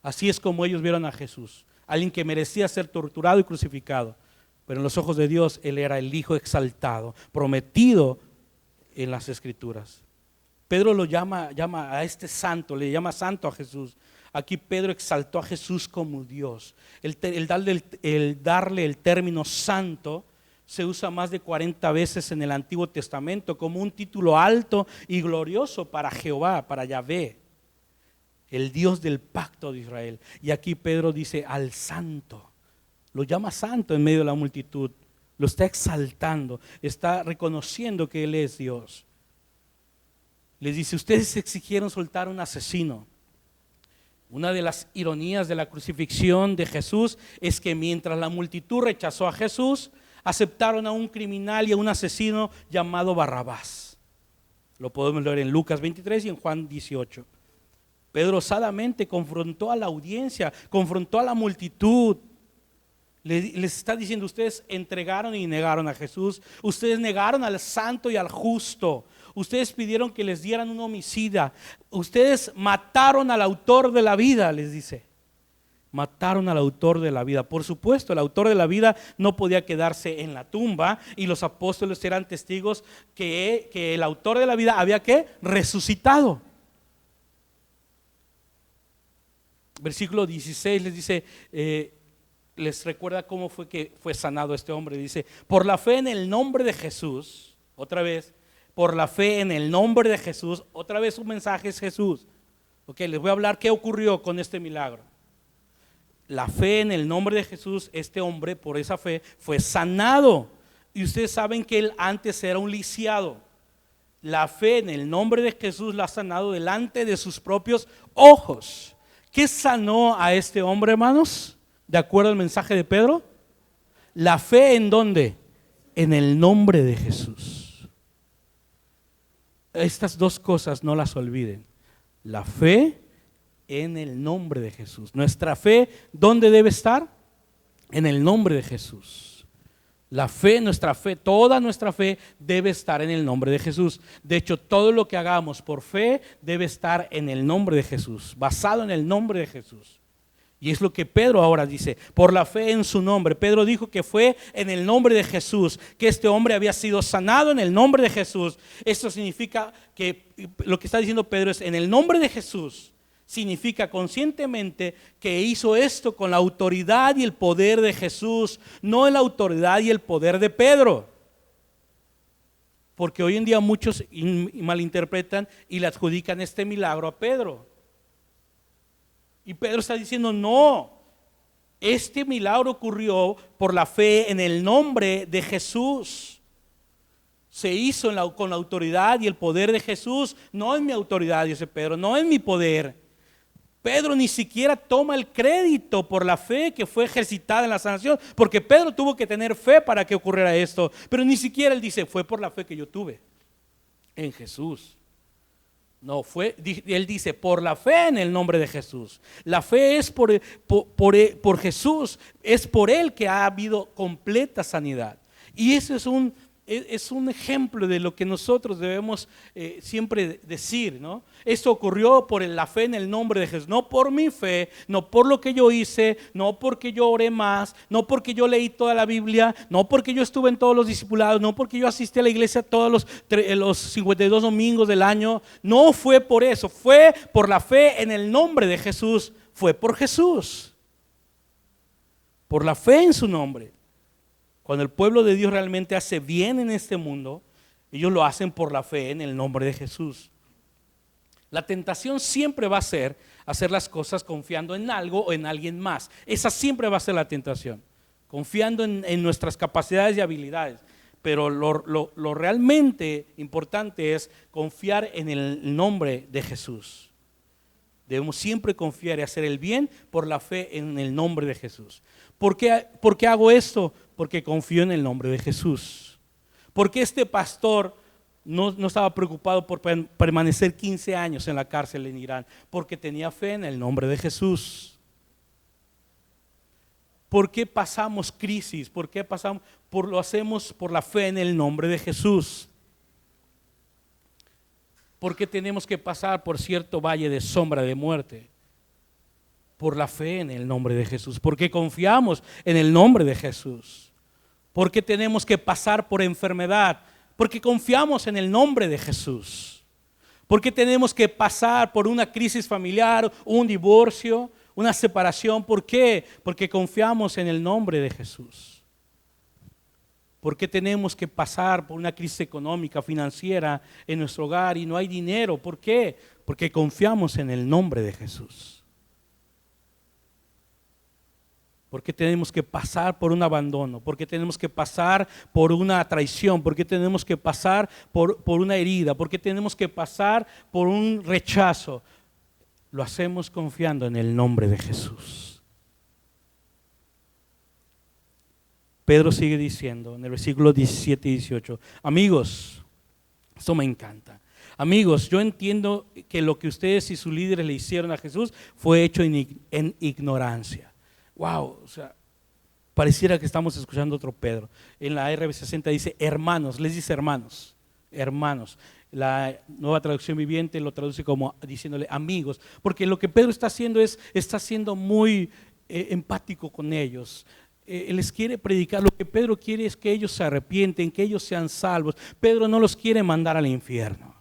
Así es como ellos vieron a Jesús, alguien que merecía ser torturado y crucificado. Pero en los ojos de Dios, Él era el Hijo exaltado, prometido en las Escrituras. Pedro lo llama a este santo, le llama santo a Jesús. Aquí Pedro exaltó a Jesús como Dios. El darle el término santo se usa más de 40 veces en el Antiguo Testamento como un título alto y glorioso para Jehová, para Yahvé, el Dios del pacto de Israel. Y aquí Pedro dice al santo, lo llama santo en medio de la multitud, lo está exaltando, está reconociendo que Él es Dios. Les dice, ustedes exigieron soltar a un asesino. Una de las ironías de la crucifixión de Jesús es que mientras la multitud rechazó a Jesús, aceptaron a un criminal y a un asesino llamado Barrabás. Lo podemos leer en Lucas 23 y en Juan 18. Pedro osadamente confrontó a la audiencia, confrontó a la multitud. Les está diciendo, ustedes entregaron y negaron a Jesús, ustedes negaron al santo y al justo, ustedes pidieron que les dieran un homicida, ustedes mataron al autor de la vida, les dice. Mataron al autor de la vida. Por supuesto, el autor de la vida no podía quedarse en la tumba y los apóstoles eran testigos que el autor de la vida había resucitado. Versículo 16 les dice, les recuerda cómo fue que fue sanado este hombre. Dice, por la fe en el nombre de Jesús, otra vez, por la fe en el nombre de Jesús, otra vez un mensaje es Jesús. Ok, les voy a hablar qué ocurrió con este milagro. La fe en el nombre de Jesús, este hombre por esa fe fue sanado. Y ustedes saben que él antes era un lisiado. La fe en el nombre de Jesús lo ha sanado delante de sus propios ojos. ¿Qué sanó a este hombre, hermanos? De acuerdo al mensaje de Pedro, la fe ¿en dónde? En el nombre de Jesús. Estas dos cosas no las olviden. La fe en el nombre de Jesús. Nuestra fe, ¿dónde debe estar? En el nombre de Jesús. La fe, nuestra fe, toda nuestra fe debe estar en el nombre de Jesús. De hecho, todo lo que hagamos por fe debe estar en el nombre de Jesús, basado en el nombre de Jesús. Y es lo que Pedro ahora dice, por la fe en su nombre. Pedro dijo que fue en el nombre de Jesús, que este hombre había sido sanado en el nombre de Jesús. Esto significa que lo que está diciendo Pedro es en el nombre de Jesús. Significa conscientemente que hizo esto con la autoridad y el poder de Jesús, no en la autoridad y el poder de Pedro. Porque hoy en día muchos malinterpretan y le adjudican este milagro a Pedro. Y Pedro está diciendo, no, este milagro ocurrió por la fe en el nombre de Jesús. Se hizo con la autoridad y el poder de Jesús, no en mi autoridad, dice Pedro, no en mi poder. Pedro ni siquiera toma el crédito por la fe que fue ejercitada en la sanación, porque Pedro tuvo que tener fe para que ocurriera esto, pero ni siquiera él dice, fue por la fe que yo tuve en Jesús. No, él dice, por la fe en el nombre de Jesús. La fe es por Jesús, es por Él que ha habido completa sanidad. Y eso es un ejemplo de lo que nosotros debemos siempre decir, ¿no? Esto ocurrió por la fe en el nombre de Jesús, no por mi fe, no por lo que yo hice, no porque yo oré más, no porque yo leí toda la Biblia, no porque yo estuve en todos los discipulados, no porque yo asistí a la iglesia todos los 52 domingos del año. No fue por eso, fue por la fe en el nombre de Jesús, fue por Jesús, por la fe en su nombre. Cuando el pueblo de Dios realmente hace bien en este mundo, ellos lo hacen por la fe en el nombre de Jesús. La tentación siempre va a ser hacer las cosas confiando en algo o en alguien más. Esa siempre va a ser la tentación, confiando en nuestras capacidades y habilidades. Pero lo realmente importante es confiar en el nombre de Jesús. Debemos siempre confiar y hacer el bien por la fe en el nombre de Jesús. ¿Por qué hago esto? Porque confío en el nombre de Jesús. Porque este pastor no estaba preocupado por permanecer 15 años en la cárcel en Irán, porque tenía fe en el nombre de Jesús. ¿Por qué pasamos crisis? ¿Por qué lo hacemos por la fe en el nombre de Jesús? ¿Por qué tenemos que pasar por cierto valle de sombra de muerte? Por la fe en el nombre de Jesús, porque confiamos en el nombre de Jesús. Porque tenemos que pasar por enfermedad, porque confiamos en el nombre de Jesús. Porque tenemos que pasar por una crisis familiar, un divorcio, una separación. ¿Por qué? Porque confiamos en el nombre de Jesús. Porque tenemos que pasar por una crisis económica, financiera en nuestro hogar y no hay dinero. ¿Por qué? Porque confiamos en el nombre de Jesús. Porque tenemos que pasar por un abandono, porque tenemos que pasar por una traición, porque tenemos que pasar por una herida, porque tenemos que pasar por un rechazo. Lo hacemos confiando en el nombre de Jesús. Pedro sigue diciendo en el versículo 17 y 18, amigos, esto me encanta. Amigos, yo entiendo que lo que ustedes y sus líderes le hicieron a Jesús fue hecho en ignorancia. Wow, o sea, pareciera que estamos escuchando otro Pedro. En la RB60 dice hermanos, les dice hermanos. La Nueva Traducción Viviente lo traduce como diciéndole amigos, porque lo que Pedro está haciendo está siendo muy empático con ellos. Él les quiere predicar, lo que Pedro quiere es que ellos se arrepienten, que ellos sean salvos. Pedro no los quiere mandar al infierno.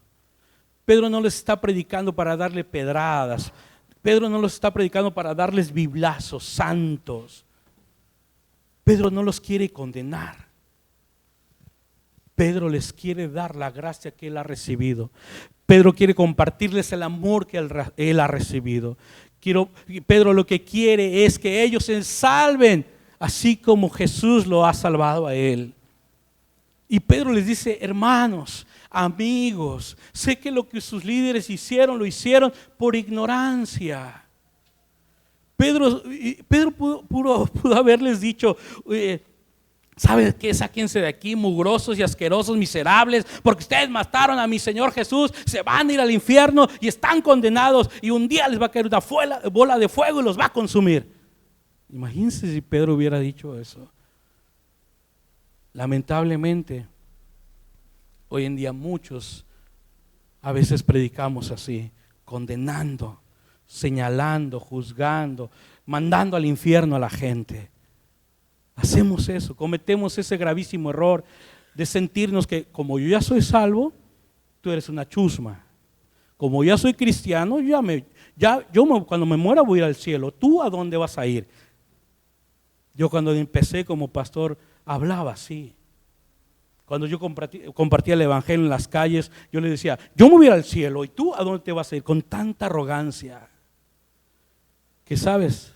Pedro no les está predicando para darle pedradas. Pedro no los está predicando para darles biblazos santos. Pedro no los quiere condenar. Pedro les quiere dar la gracia que él ha recibido. Pedro quiere compartirles el amor que él ha recibido. Pedro lo que quiere es que ellos se salven, así como Jesús lo ha salvado a él. Y Pedro les dice, hermanos, amigos, sé que lo que sus líderes hicieron, lo hicieron por ignorancia. Pedro pudo haberles dicho, ¿saben qué? Sáquense de aquí, mugrosos y asquerosos, miserables, porque ustedes mataron a mi Señor Jesús, se van a ir al infierno y están condenados y un día les va a caer una bola de fuego y los va a consumir. Imagínense si Pedro hubiera dicho eso. Lamentablemente, hoy en día muchos a veces predicamos así, condenando, señalando, juzgando, mandando al infierno a la gente. Hacemos eso, cometemos ese gravísimo error de sentirnos que como yo ya soy salvo, tú eres una chusma. Como ya soy cristiano, cuando me muera voy a ir al cielo. ¿Tú a dónde vas a ir? Yo cuando empecé como pastor hablaba así. Cuando yo compartía el evangelio en las calles, yo le decía, yo me voy a ir al cielo, ¿y tú a dónde te vas a ir? Con tanta arrogancia. Que sabes,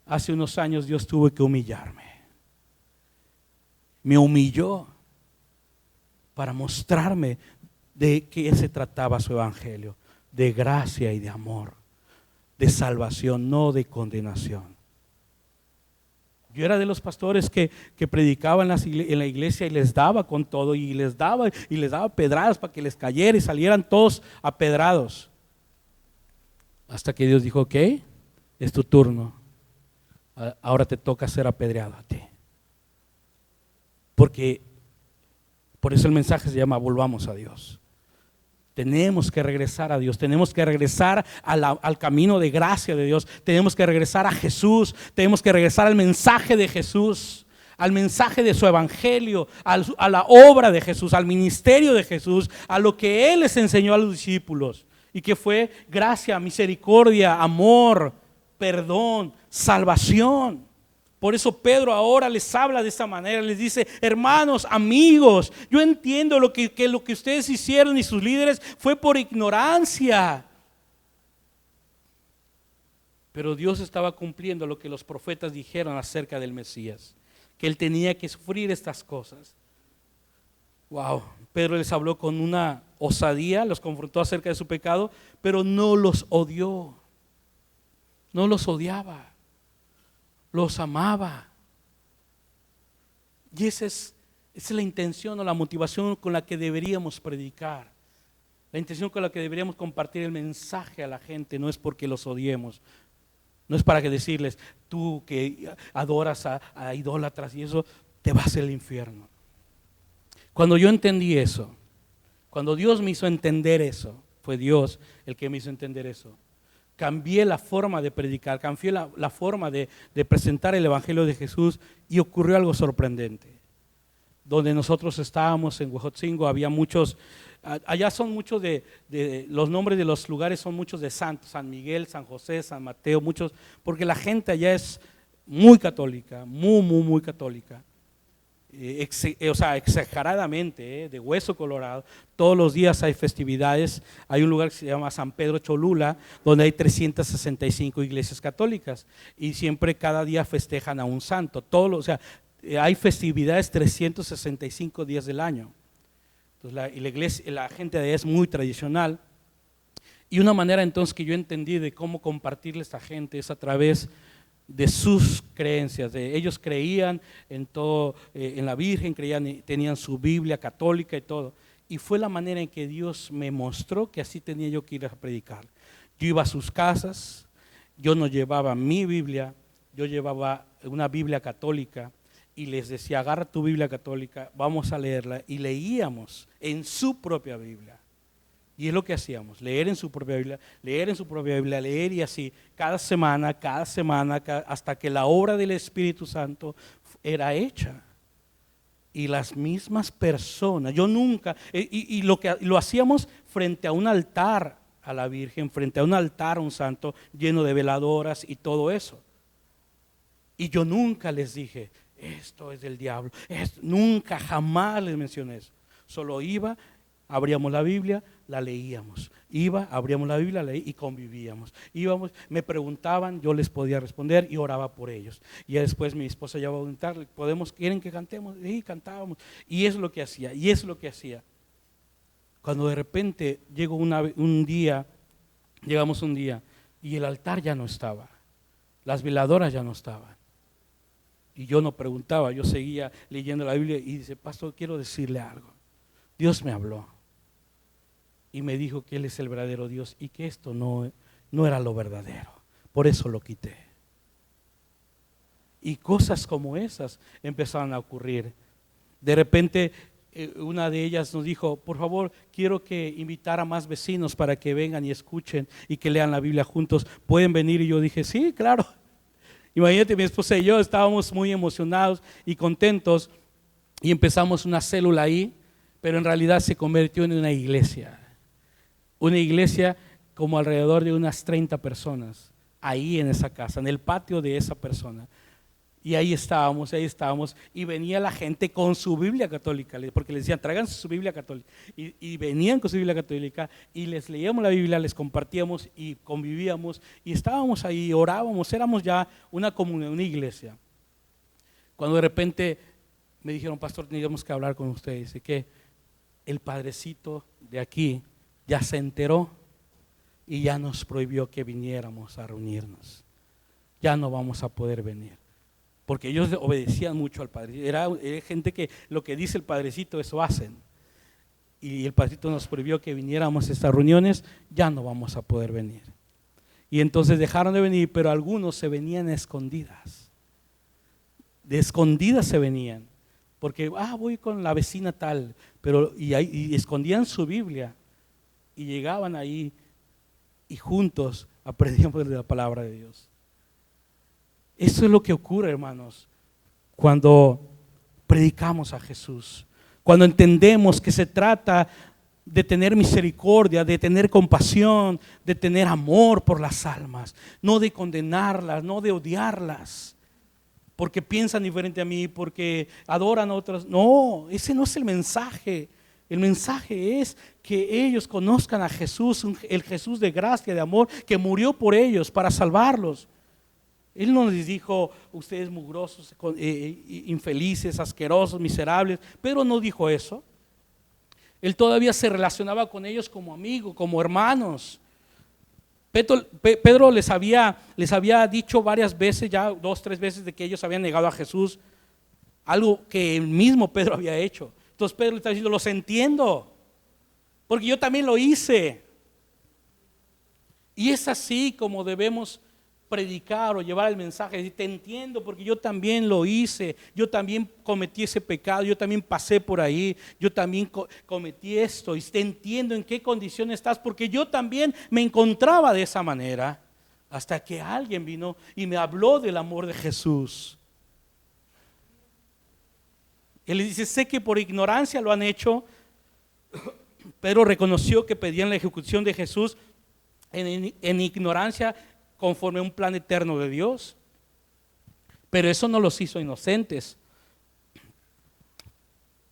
hace unos años Dios tuvo que humillarme. Me humilló para mostrarme de qué se trataba su evangelio, de gracia y de amor, de salvación, no de condenación. Yo era de los pastores que predicaban en la iglesia y les daba con todo y les daba pedradas para que les cayera y salieran todos apedrados. Hasta que Dios dijo, ok, es tu turno. Ahora te toca ser apedreado a ti. Porque por eso el mensaje se llama volvamos a Dios. Tenemos que regresar a Dios, tenemos que regresar al camino de gracia de Dios, tenemos que regresar a Jesús, tenemos que regresar al mensaje de Jesús, al mensaje de su evangelio, a la obra de Jesús, al ministerio de Jesús, a lo que Él les enseñó a los discípulos, y que fue gracia, misericordia, amor, perdón, salvación. Por eso Pedro ahora les habla de esta manera, les dice: hermanos, amigos, yo entiendo que lo que ustedes hicieron y sus líderes fue por ignorancia. Pero Dios estaba cumpliendo lo que los profetas dijeron acerca del Mesías, que Él tenía que sufrir estas cosas. Wow, Pedro les habló con una osadía, los confrontó acerca de su pecado, pero no los odió, no los odiaba. Los amaba. Y esa es la intención o la motivación con la que deberíamos predicar. La intención con la que deberíamos compartir el mensaje a la gente. No es porque los odiemos, no es para que decirles: tú que adoras a idólatras y eso, te vas al infierno. Cuando yo entendí eso, cuando Dios me hizo entender eso, fue Dios el que me hizo entender eso, cambié la forma de predicar, cambié la forma de presentar el Evangelio de Jesús, y ocurrió algo sorprendente. Donde nosotros estábamos en Huejotzingo, había muchos, allá son muchos de los nombres de los lugares son muchos de santos: San Miguel, San José, San Mateo, muchos, porque la gente allá es muy católica, muy católica. O sea, exageradamente, de hueso colorado. Todos los días hay festividades. Hay un lugar que se llama San Pedro Cholula, donde hay 365 iglesias católicas, y siempre cada día festejan a un santo. O sea, hay festividades 365 días del año. Entonces la gente de allá es muy tradicional, y una manera entonces que yo entendí de cómo compartirle a esta gente es a través de sus creencias. Ellos creían en todo, en la Virgen, tenían su Biblia católica y todo, y fue la manera en que Dios me mostró que así tenía yo que ir a predicar. Yo iba a sus casas, yo no llevaba mi Biblia, yo llevaba una Biblia católica, y les decía: agarra tu Biblia católica, vamos a leerla, y leíamos en su propia Biblia. Y es lo que hacíamos: leer en su propia Biblia, leer y así, cada semana, hasta que la obra del Espíritu Santo era hecha. Y las mismas personas, yo nunca, y lo hacíamos frente a un altar a la Virgen, frente a un altar a un santo, lleno de veladoras y todo eso. Y yo nunca les dije: esto es del diablo, nunca, jamás les mencioné eso. Solo iba, abríamos la Biblia, la leíamos. Abríamos la Biblia, leí y convivíamos. Íbamos, me preguntaban, yo les podía responder y oraba por ellos. Y ya después mi esposa ya va a preguntar: ¿quieren que cantemos? Y cantábamos. Y es lo que hacía, Cuando de repente llegamos un día y el altar ya no estaba, las veladoras ya no estaban. Y yo no preguntaba, yo seguía leyendo la Biblia, y dice: pastor, quiero decirle algo. Dios me habló y me dijo que Él es el verdadero Dios y que esto no era lo verdadero. Por eso lo quité. Y cosas como esas empezaron a ocurrir. De repente una de ellas nos dijo: por favor, quiero que invitar a más vecinos para que vengan y escuchen y que lean la Biblia juntos. ¿Pueden venir? Y yo dije: sí, claro. Imagínate, mi esposa y yo estábamos muy emocionados y contentos, y empezamos una célula ahí, pero en realidad se convirtió en una iglesia como alrededor de unas 30 personas, ahí en esa casa, en el patio de esa persona. Y ahí estábamos, y venía la gente con su Biblia católica, porque les decían: tráiganse su Biblia católica, y venían con su Biblia católica, y les leíamos la Biblia, les compartíamos y convivíamos, y estábamos ahí, orábamos, éramos ya una comunidad, una iglesia. Cuando de repente me dijeron: pastor, teníamos que hablar con usted. Dice que el padrecito de aquí ya se enteró y ya nos prohibió que viniéramos a reunirnos. Ya no vamos a poder venir. Porque ellos obedecían mucho al padrecito. Era gente que lo que dice el padrecito, eso hacen. Y el padrecito nos prohibió que viniéramos a estas reuniones, ya no vamos a poder venir. Y entonces dejaron de venir, pero algunos se venían a escondidas. De escondidas se venían. porque voy con la vecina tal, pero y escondían su Biblia y llegaban ahí y juntos aprendíamos de la palabra de Dios. Eso es lo que ocurre, hermanos, cuando predicamos a Jesús, cuando entendemos que se trata de tener misericordia, de tener compasión, de tener amor por las almas, no de condenarlas, no de odiarlas, porque piensan diferente a mí, porque adoran a otros. No, ese no es el mensaje. El mensaje es que ellos conozcan a Jesús, el Jesús de gracia, de amor, que murió por ellos para salvarlos. Él no les dijo, ustedes mugrosos, infelices, asquerosos, miserables. Pedro no dijo eso. Él todavía se relacionaba con ellos como amigos, como hermanos. Pedro les había dicho varias veces, ya 2, 3 veces, de que ellos habían negado a Jesús, algo que el mismo Pedro había hecho. Entonces Pedro le está diciendo, los entiendo, porque yo también lo hice. Y es así como debemos predicar o llevar el mensaje, decir, te entiendo porque yo también lo hice, yo también cometí ese pecado, yo también pasé por ahí, yo también cometí esto y te entiendo en qué condición estás, porque yo también me encontraba de esa manera, hasta que alguien vino y me habló del amor de Jesús. Él le dice, sé que por ignorancia lo han hecho, pero reconoció que pedían la ejecución de Jesús en ignorancia, conforme a un plan eterno de Dios, pero eso no los hizo inocentes.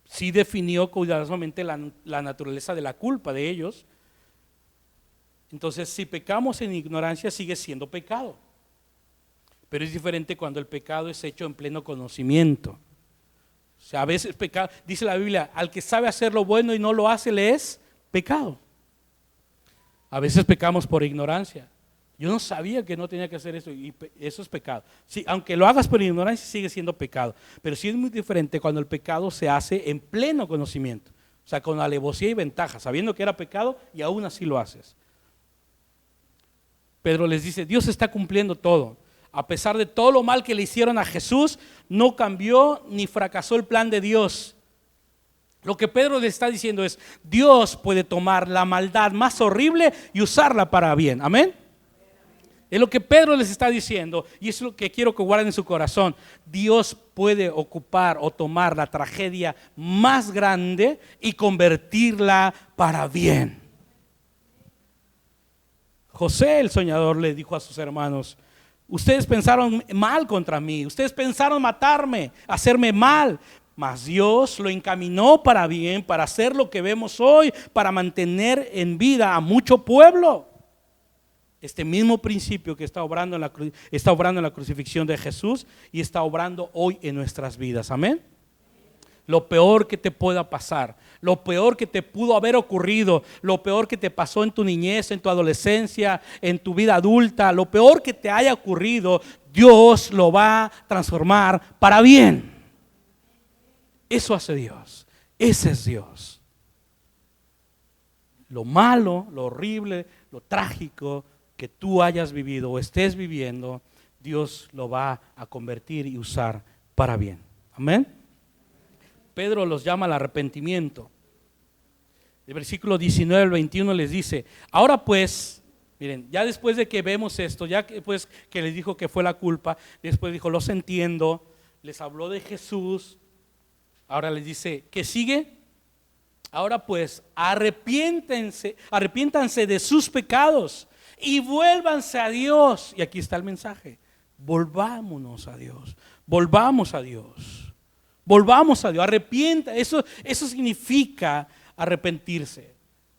Sí definió cuidadosamente la naturaleza de la culpa de ellos. Entonces, si pecamos en ignorancia, sigue siendo pecado, pero es diferente cuando el pecado es hecho en pleno conocimiento. O sea, a veces pecado, dice la Biblia, al que sabe hacer lo bueno y no lo hace, le es pecado. A veces pecamos por ignorancia. Yo no sabía que no tenía que hacer eso y eso es pecado. Sí, aunque lo hagas por ignorancia, sigue siendo pecado. Pero sí es muy diferente cuando el pecado se hace en pleno conocimiento. O sea, con alevosía y ventaja, sabiendo que era pecado y aún así lo haces. Pedro les dice, Dios está cumpliendo todo. A pesar de todo lo mal que le hicieron a Jesús, no cambió ni fracasó el plan de Dios. Lo que Pedro le está diciendo es, Dios puede tomar la maldad más horrible y usarla para bien. Amén. Es lo que Pedro les está diciendo y es lo que quiero que guarden en su corazón. Dios puede ocupar o tomar la tragedia más grande y convertirla para bien. José el soñador le dijo a sus hermanos, ustedes pensaron mal contra mí, ustedes pensaron matarme, hacerme mal, mas Dios lo encaminó para bien, para hacer lo que vemos hoy, para mantener en vida a mucho pueblo. Este mismo principio que está obrando en la crucifixión de Jesús y está obrando hoy en nuestras vidas. Amén. Lo peor que te pueda pasar, lo peor que te pudo haber ocurrido, lo peor que te pasó en tu niñez, en tu adolescencia, en tu vida adulta, lo peor que te haya ocurrido, Dios lo va a transformar para bien. Eso hace Dios. Ese es Dios. Lo malo, lo horrible, lo trágico que tú hayas vivido o estés viviendo, Dios lo va a convertir y usar para bien. Amén. Pedro los llama al arrepentimiento. El versículo 19 al 21 les dice, ahora pues, miren, ya después de que vemos esto, ya después que les dijo que fue la culpa, después dijo, los entiendo, les habló de Jesús, ahora les dice, ¿qué sigue? Ahora pues, arrepiéntanse de sus pecados y vuélvanse a Dios. Y aquí está el mensaje, volvámonos a Dios, volvamos a Dios, volvamos a Dios, arrepienta, eso significa arrepentirse,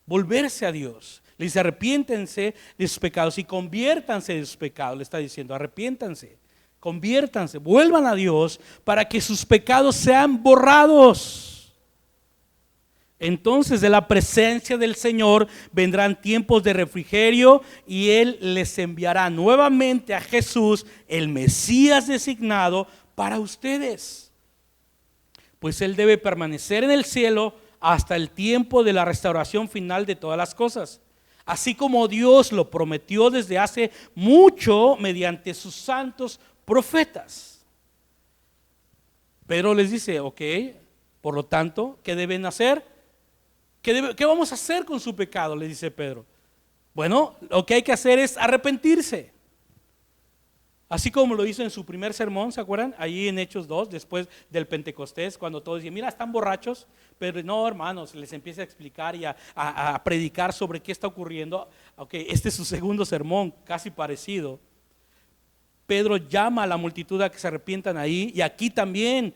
volverse a Dios. Le dice, arrepiéntense de sus pecados y conviértanse de sus pecados, le está diciendo, arrepiéntanse, conviértanse, vuelvan a Dios para que sus pecados sean borrados. Entonces de la presencia del Señor vendrán tiempos de refrigerio y Él les enviará nuevamente a Jesús, el Mesías designado para ustedes. Pues Él debe permanecer en el cielo hasta el tiempo de la restauración final de todas las cosas, así como Dios lo prometió desde hace mucho mediante sus santos profetas. Pedro les dice, ok, por lo tanto, ¿qué deben hacer? ¿Qué vamos a hacer con su pecado? Le dice Pedro. Bueno, lo que hay que hacer es arrepentirse. Así como lo hizo en su primer sermón, ¿se acuerdan? Allí en Hechos 2, después del Pentecostés, cuando todos decían, mira, están borrachos. Pero no, hermanos, les empieza a explicar y a predicar sobre qué está ocurriendo. Ok, este es su segundo sermón, casi parecido. Pedro llama a la multitud a que se arrepientan ahí, y aquí también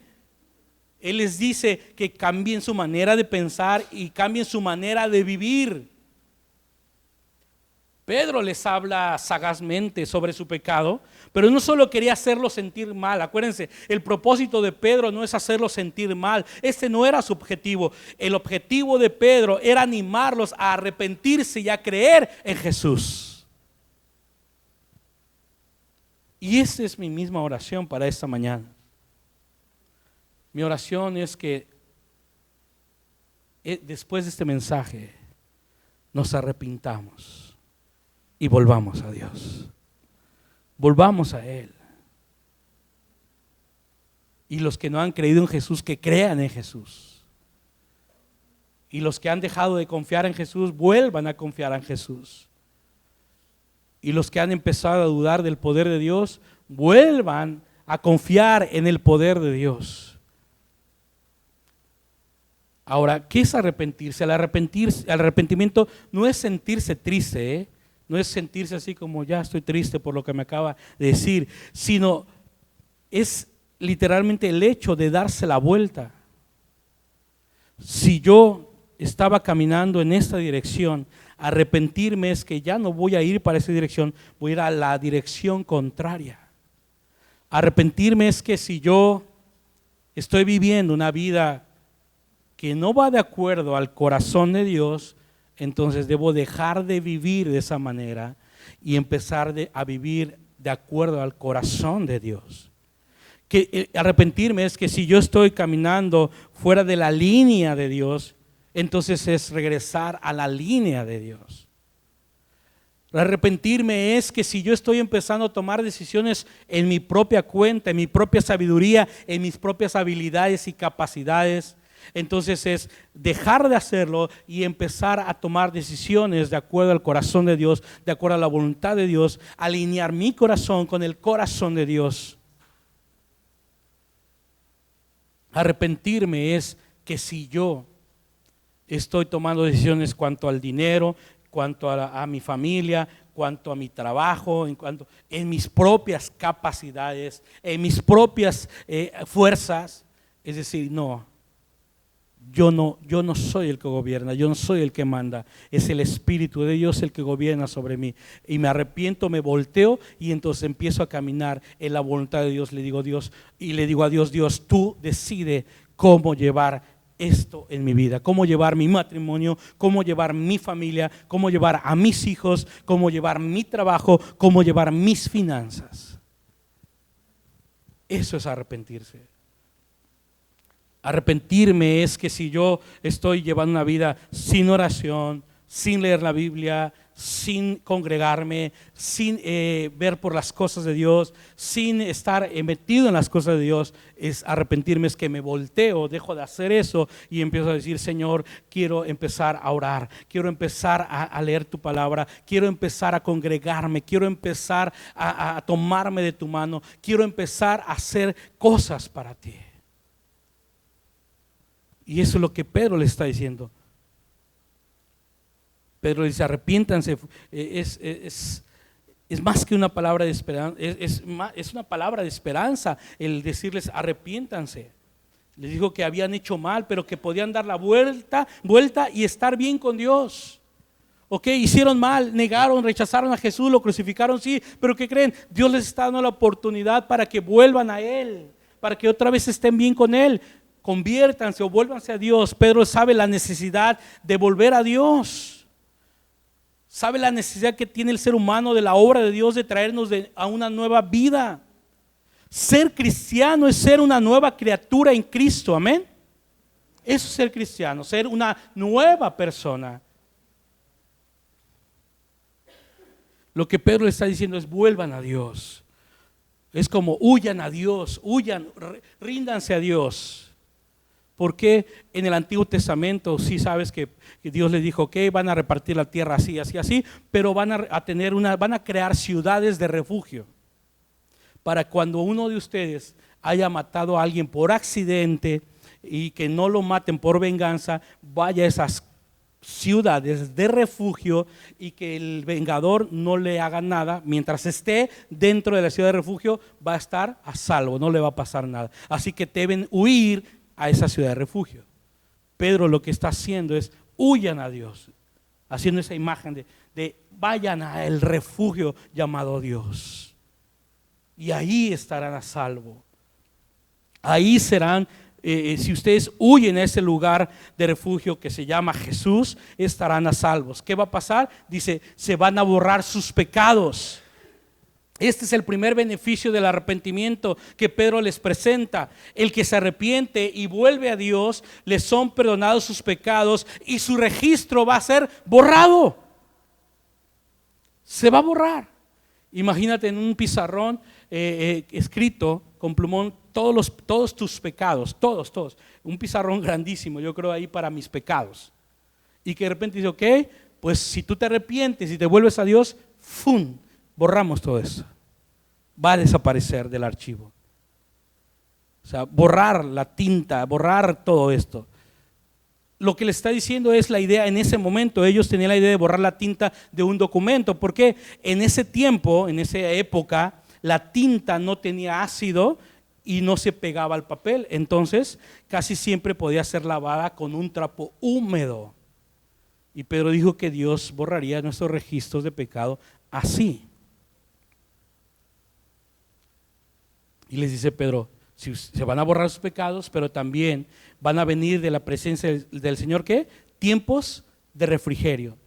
él les dice que cambien su manera de pensar y cambien su manera de vivir. Pedro les habla sagazmente sobre su pecado, pero no solo quería hacerlos sentir mal. Acuérdense, el propósito de Pedro no es hacerlos sentir mal. Este no era su objetivo. El objetivo de Pedro era animarlos a arrepentirse y a creer en Jesús. Y esa es mi misma oración para esta mañana. Mi oración es que después de este mensaje nos arrepintamos y volvamos a Dios. Volvamos a Él. Y los que no han creído en Jesús, que crean en Jesús. Y los que han dejado de confiar en Jesús, vuelvan a confiar en Jesús. Y los que han empezado a dudar del poder de Dios, vuelvan a confiar en el poder de Dios. Ahora, ¿qué es arrepentirse? El arrepentimiento no es sentirse triste, no es sentirse así como ya estoy triste por lo que me acaba de decir, sino es literalmente el hecho de darse la vuelta. Si yo estaba caminando en esta dirección, arrepentirme es que ya no voy a ir para esa dirección, voy a ir a la dirección contraria. Arrepentirme es que si yo estoy viviendo una vida que no va de acuerdo al corazón de Dios, entonces debo dejar de vivir de esa manera y empezar a vivir de acuerdo al corazón de Dios. Arrepentirme es que si yo estoy caminando fuera de la línea de Dios, entonces es regresar a la línea de Dios. Arrepentirme es que si yo estoy empezando a tomar decisiones en mi propia cuenta, en mi propia sabiduría, en mis propias habilidades y capacidades, entonces es dejar de hacerlo y empezar a tomar decisiones de acuerdo al corazón de Dios, de acuerdo a la voluntad de Dios, alinear mi corazón con el corazón de Dios. Arrepentirme es que si yo estoy tomando decisiones cuanto al dinero, cuanto a mi familia, cuanto a mi trabajo, en mis propias capacidades, en mis propias fuerzas, es decir, no. Yo no soy el que gobierna, yo no soy el que manda, es el Espíritu de Dios el que gobierna sobre mí. Y me arrepiento, me volteo y entonces empiezo a caminar en la voluntad de Dios. Le digo a Dios, Dios, tú decide cómo llevar esto en mi vida, cómo llevar mi matrimonio, cómo llevar mi familia, cómo llevar a mis hijos, cómo llevar mi trabajo, cómo llevar mis finanzas. Eso es arrepentirse. Arrepentirme es que si yo estoy llevando una vida sin oración, sin leer la Biblia, sin congregarme, sin ver por las cosas de Dios, sin estar metido en las cosas de Dios, es arrepentirme, es que me volteo, dejo de hacer eso y empiezo a decir, Señor, quiero empezar a orar, quiero empezar a leer tu palabra, quiero empezar a congregarme, quiero empezar a tomarme de tu mano, quiero empezar a hacer cosas para ti. Y eso es lo que Pedro le está diciendo. Pedro dice, arrepiéntanse. Es más que una palabra de esperanza, es una palabra de esperanza el decirles arrepiéntanse. Les dijo que habían hecho mal, pero que podían dar la vuelta y estar bien con Dios. Ok, hicieron mal, negaron, rechazaron a Jesús, lo crucificaron, sí, pero ¿qué creen? Dios les está dando la oportunidad para que vuelvan a Él, para que otra vez estén bien con Él. Conviértanse o vuélvanse a Dios. Pedro sabe la necesidad de volver a Dios. Sabe la necesidad que tiene el ser humano de la obra de Dios de traernos a una nueva vida. Ser cristiano es ser una nueva criatura en Cristo, amén. Eso es ser cristiano, ser una nueva persona. Lo que Pedro le está diciendo es vuelvan a Dios. Es como huyan a Dios, huyan, ríndanse a Dios. Porque en el Antiguo Testamento sí sabes que Dios les dijo que van a repartir la tierra así, así, así, pero van a crear ciudades de refugio para cuando uno de ustedes haya matado a alguien por accidente y que no lo maten por venganza, vaya a esas ciudades de refugio y que el vengador no le haga nada. Mientras esté dentro de la ciudad de refugio va a estar a salvo, no le va a pasar nada. Así que deben huir a esa ciudad de refugio. Pedro lo que está haciendo es huyan a Dios, haciendo esa imagen de vayan al refugio llamado Dios y ahí estarán a salvo. Ahí serán, si ustedes huyen a ese lugar de refugio que se llama Jesús, estarán a salvos. ¿Qué va a pasar? Dice, se van a borrar sus pecados. Este es el primer beneficio del arrepentimiento que Pedro les presenta. El que se arrepiente y vuelve a Dios, le son perdonados sus pecados y su registro va a ser borrado. Se va a borrar. Imagínate en un pizarrón escrito con plumón todos tus pecados, todos. Un pizarrón grandísimo, yo creo ahí para mis pecados. Y que de repente dice, ok, pues si tú te arrepientes y te vuelves a Dios, ¡fum!, borramos todo eso. Va a desaparecer del archivo. O sea, borrar la tinta, borrar todo esto. Lo que le está diciendo es la idea en ese momento. Ellos tenían la idea de borrar la tinta de un documento, porque en ese tiempo, en esa época, la tinta no tenía ácido y no se pegaba al papel. Entonces, casi siempre podía ser lavada con un trapo húmedo. Y Pedro dijo que Dios borraría nuestros registros de pecado así. Y les dice Pedro, si se van a borrar sus pecados, pero también van a venir de la presencia del Señor, ¿qué? Tiempos de refrigerio.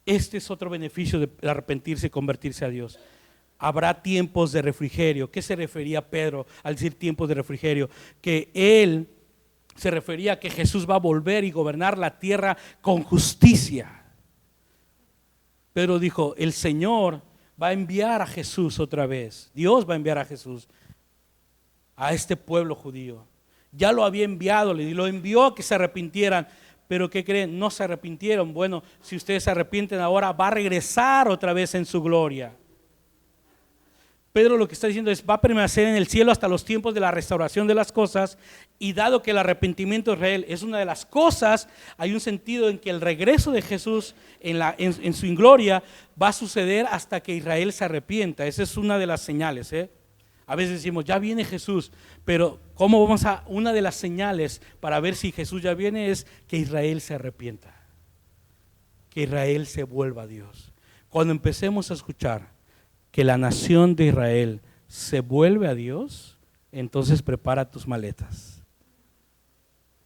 Este es otro beneficio de arrepentirse y convertirse a Dios. Habrá tiempos de refrigerio. ¿Qué se refería Pedro al decir tiempos de refrigerio? Que él se refería a que Jesús va a volver y gobernar la tierra con justicia. Pedro dijo, el Señor va a enviar a Jesús otra vez. Dios va a enviar a Jesús a este pueblo judío. Ya lo había enviado, lo envió a que se arrepintieran. Pero ¿qué creen? No se arrepintieron. Bueno, si ustedes se arrepienten ahora, va a regresar otra vez en su gloria. Pedro lo que está diciendo es, va a permanecer en el cielo hasta los tiempos de la restauración de las cosas. Y dado que el arrepentimiento de Israel es una de las cosas, hay un sentido en que el regreso de Jesús en su gloria va a suceder hasta que Israel se arrepienta. Esa es una de las señales, A veces decimos, ya viene Jesús, pero ¿cómo vamos a? Una de las señales para ver si Jesús ya viene es que Israel se arrepienta, que Israel se vuelva a Dios. Cuando empecemos a escuchar que la nación de Israel se vuelve a Dios, entonces prepara tus maletas.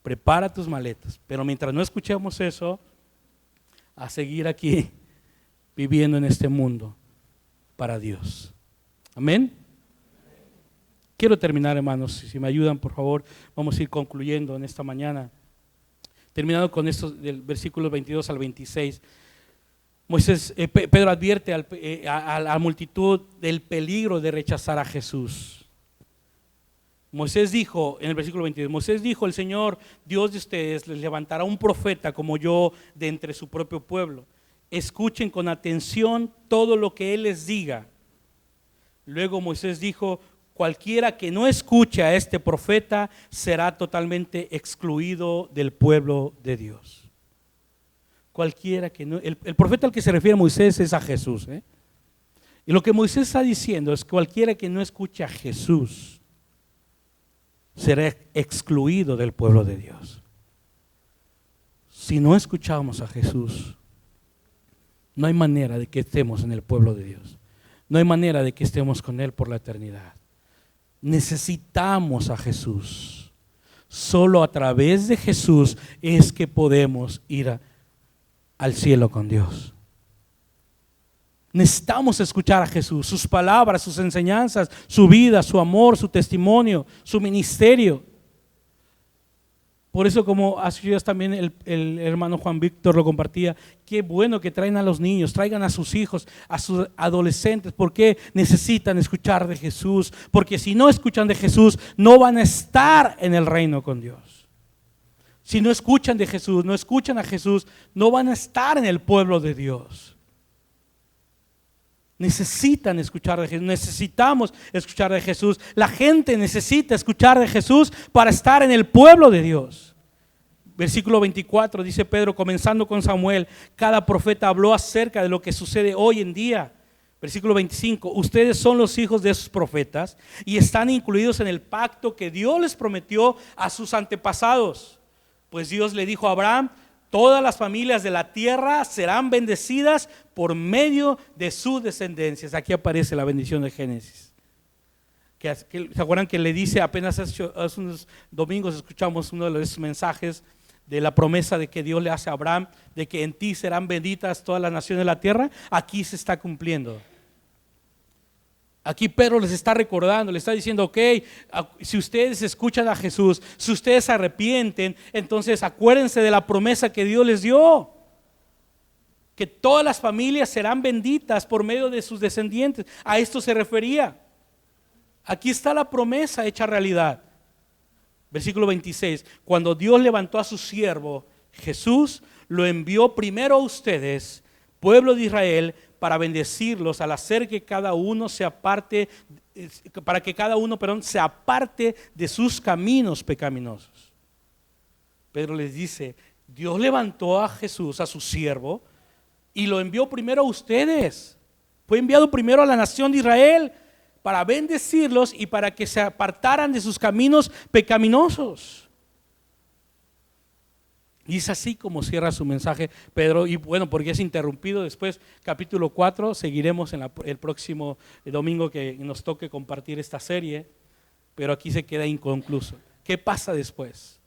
Prepara tus maletas. Pero mientras no escuchemos eso, a seguir aquí viviendo en este mundo para Dios. Amén. Quiero terminar, hermanos, si me ayudan, por favor, vamos a ir concluyendo en esta mañana. Terminando con esto del versículo 22 al 26. Pedro advierte a la multitud del peligro de rechazar a Jesús. Moisés dijo, en el versículo 22, Moisés dijo, el Señor, Dios de ustedes, les levantará un profeta como yo de entre su propio pueblo. Escuchen con atención todo lo que Él les diga. Luego Moisés dijo, cualquiera que no escuche a este profeta será totalmente excluido del pueblo de Dios. Cualquiera que no, el profeta al que se refiere Moisés es a Jesús, Y lo que Moisés está diciendo es que cualquiera que no escuche a Jesús será excluido del pueblo de Dios. Si no escuchamos a Jesús, no hay manera de que estemos en el pueblo de Dios. No hay manera de que estemos con Él por la eternidad. Necesitamos a Jesús. Solo a través de Jesús es que podemos ir al cielo con Dios. Necesitamos escuchar a Jesús, sus palabras, sus enseñanzas, su vida, su amor, su testimonio, su ministerio. Por eso, como hace días también el hermano Juan Víctor lo compartía, qué bueno que traen a los niños, traigan a sus hijos, a sus adolescentes, porque necesitan escuchar de Jesús, porque si no escuchan de Jesús, no van a estar en el reino con Dios. Si no escuchan de Jesús, no escuchan a Jesús, no van a estar en el pueblo de Dios. Necesitan escuchar de Jesús, necesitamos escuchar de Jesús. La gente necesita escuchar de Jesús para estar en el pueblo de Dios. Versículo 24 dice Pedro, comenzando con Samuel, cada profeta habló acerca de lo que sucede hoy en día. Versículo 25, ustedes son los hijos de esos profetas y están incluidos en el pacto que Dios les prometió a sus antepasados. Pues Dios le dijo a Abraham, todas las familias de la tierra serán bendecidas por medio de sus descendencias. Aquí aparece la bendición de Génesis. ¿Se acuerdan que le dice, apenas hace unos domingos escuchamos uno de esos mensajes de la promesa de que Dios le hace a Abraham, de que en ti serán benditas todas las naciones de la tierra? Aquí se está cumpliendo. Aquí Pedro les está recordando, le está diciendo, ok, si ustedes escuchan a Jesús, si ustedes se arrepienten, entonces acuérdense de la promesa que Dios les dio, que todas las familias serán benditas por medio de sus descendientes. A esto se refería. Aquí está la promesa hecha realidad. Versículo 26, cuando Dios levantó a su siervo Jesús, lo envió primero a ustedes, pueblo de Israel, para bendecirlos al hacer que cada uno se aparte, para que cada uno, se aparte de sus caminos pecaminosos. Pedro les dice, Dios levantó a Jesús, a su siervo, y lo envió primero a ustedes. Fue enviado primero a la nación de Israel para bendecirlos y para que se apartaran de sus caminos pecaminosos. Y es así como cierra su mensaje Pedro, y bueno, porque es interrumpido después, capítulo 4, seguiremos en el próximo domingo que nos toque compartir esta serie, pero aquí se queda inconcluso. ¿Qué pasa después?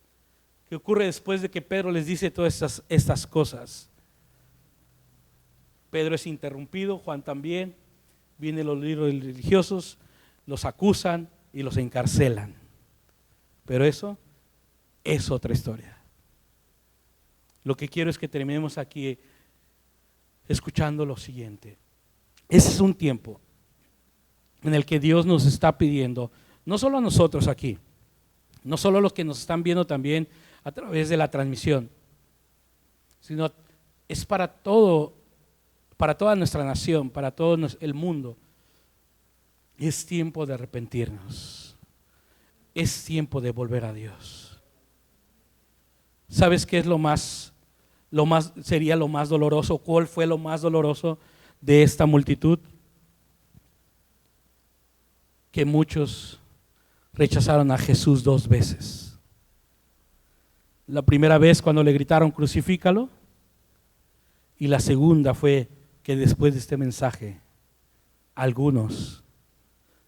¿Qué ocurre después de que Pedro les dice todas estas cosas? Pedro es interrumpido, Juan también, vienen los líderes religiosos, los acusan y los encarcelan. Pero eso es otra historia. Lo que quiero es que terminemos aquí escuchando lo siguiente. Ese es un tiempo en el que Dios nos está pidiendo, no solo a nosotros aquí, no solo a los que nos están viendo también a través de la transmisión, sino es para todo, para toda nuestra nación, para todo el mundo. Es tiempo de arrepentirnos. Es tiempo de volver a Dios. ¿Sabes qué es sería lo más doloroso? ¿Cuál fue lo más doloroso de esta multitud? Que muchos rechazaron a Jesús 2 veces. La primera vez cuando le gritaron crucifícalo, y la segunda fue que después de este mensaje algunos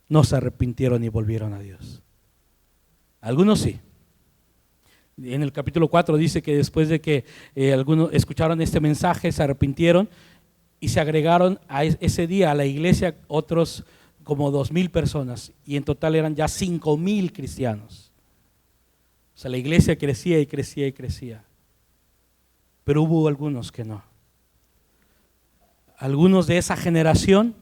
no se arrepintieron y volvieron a Dios. Algunos sí. En el capítulo 4 dice que después de que algunos escucharon este mensaje, se arrepintieron y se agregaron a ese día a la iglesia otros como 2,000 personas, y en total eran ya 5,000 cristianos. O sea, la iglesia crecía y crecía y crecía. Pero hubo algunos que no. Algunos de esa generación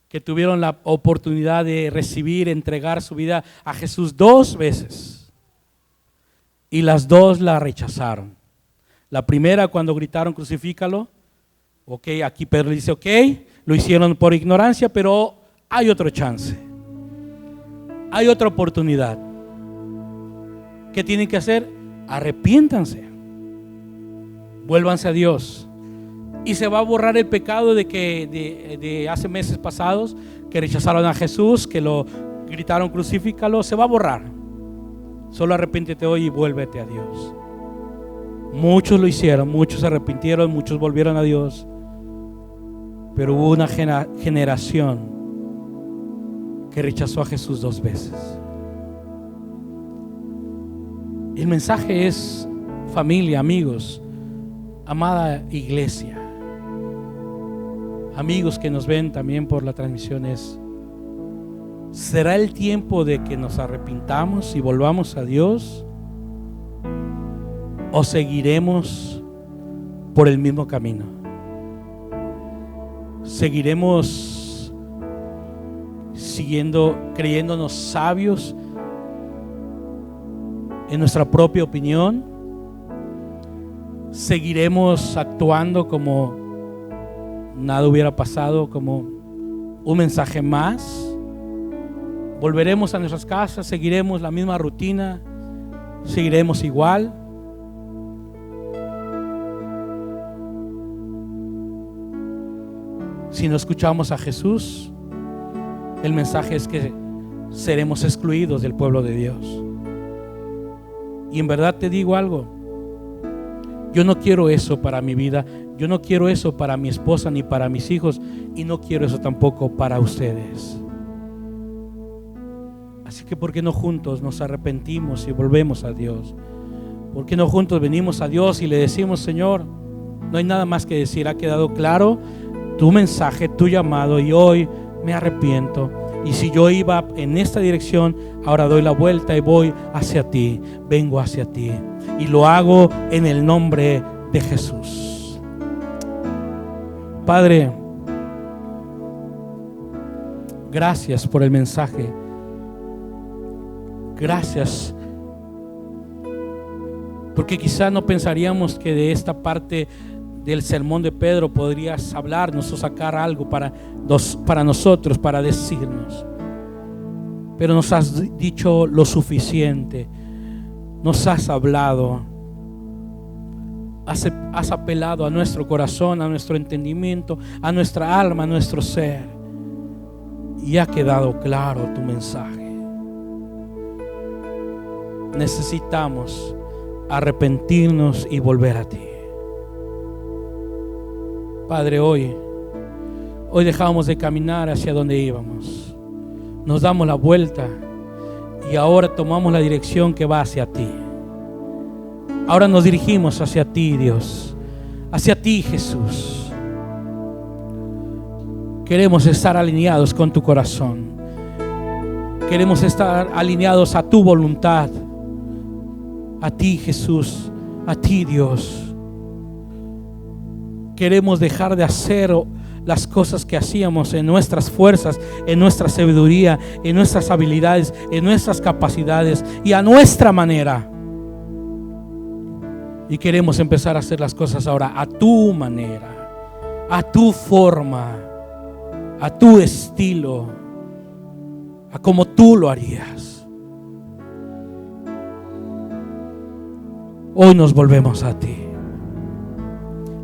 que tuvieron la oportunidad de recibir, entregar su vida a Jesús 2 veces. Y las 2 la rechazaron. La primera cuando gritaron crucifícalo, ok, aquí Pedro dice, ok, lo hicieron por ignorancia, pero hay otro chance. Hay otra oportunidad. ¿Qué tienen que hacer? Arrepiéntanse. Vuélvanse a Dios. Y se va a borrar el pecado de hace meses pasados, que rechazaron a Jesús, que lo gritaron crucifícalo, se va a borrar. Solo arrepiéntete hoy y vuélvete a Dios. Muchos lo hicieron, muchos se arrepintieron, muchos volvieron a Dios. Pero hubo una generación que rechazó a Jesús 2 veces. El mensaje es, familia, amigos, amada iglesia, amigos que nos ven también por la transmisión, ¿será el tiempo de que nos arrepintamos y volvamos a Dios? o seguiremos por el mismo camino? ¿Seguiremos creyéndonos sabios en nuestra propia opinión? ¿Seguiremos actuando como nada hubiera pasado, como un mensaje más? ¿Volveremos a nuestras casas? ¿Seguiremos la misma rutina? ¿Seguiremos igual? Si no escuchamos a Jesús, el mensaje es que seremos excluidos del pueblo de Dios. Y en verdad te digo algo, yo no quiero eso para mi vida, yo no quiero eso para mi esposa ni para mis hijos, y no quiero eso tampoco para ustedes. Así que ¿por qué no juntos nos arrepentimos y volvemos a Dios? ¿Por qué no juntos venimos a Dios y le decimos: Señor, no hay nada más que decir, ha quedado claro tu mensaje, tu llamado, y hoy me arrepiento? Y si yo iba en esta dirección, ahora doy la vuelta y voy hacia ti, vengo hacia ti, y lo hago en el nombre de Jesús. Padre, gracias por el mensaje. Gracias, porque quizá no pensaríamos que de esta parte del sermón de Pedro podrías hablarnos o sacar algo para nosotros, para decirnos. Pero nos has dicho lo suficiente, nos has hablado, has apelado a nuestro corazón, a nuestro entendimiento, a nuestra alma, a nuestro ser, y ha quedado claro tu mensaje. Necesitamos arrepentirnos y volver a ti. Padre, hoy dejamos de caminar hacia donde íbamos, nos damos la vuelta y ahora tomamos la dirección que va hacia ti. Ahora nos dirigimos hacia ti, Dios, hacia ti, Jesús. Queremos estar alineados con tu corazón, queremos estar alineados a tu voluntad, a ti, Jesús, a ti, Dios. Queremos dejar de hacer las cosas que hacíamos en nuestras fuerzas, en nuestra sabiduría, en nuestras habilidades, en nuestras capacidades y a nuestra manera. Y queremos empezar a hacer las cosas ahora a tu manera, a tu forma, a tu estilo, a como tú lo harías. Hoy nos volvemos a ti.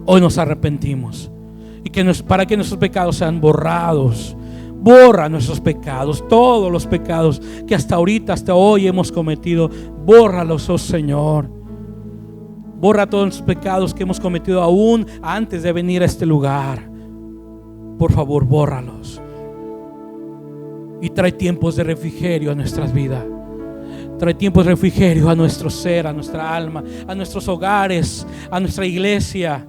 Hoy nos arrepentimos y para que nuestros pecados sean borrados. Borra nuestros pecados, todos los pecados que hasta ahorita, hasta hoy hemos cometido. Bórralos, oh Señor. Borra todos los pecados que hemos cometido aún antes de venir a este lugar. Por favor, bórralos. Y trae tiempos de refrigerio a nuestras vidas. Trae tiempos de refrigerio a nuestro ser, a nuestra alma, a nuestros hogares, a nuestra iglesia.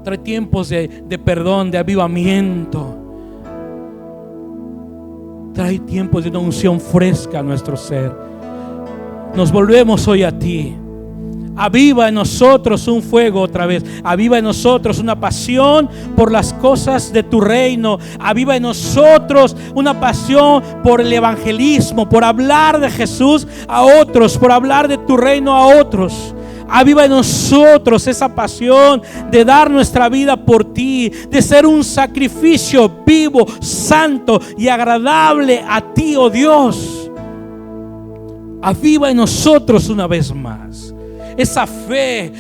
Trae tiempos de perdón, de avivamiento. Trae tiempos de una unción fresca a nuestro ser. Nos volvemos hoy a ti. Aviva en nosotros un fuego otra vez. Aviva en nosotros una pasión por las cosas de tu reino. Aviva en nosotros una pasión por el evangelismo, por hablar de Jesús a otros, por hablar de tu reino a otros. Aviva en nosotros esa pasión de dar nuestra vida por ti, de ser un sacrificio vivo, santo y agradable a ti, oh Dios. Aviva en nosotros una vez más esa fe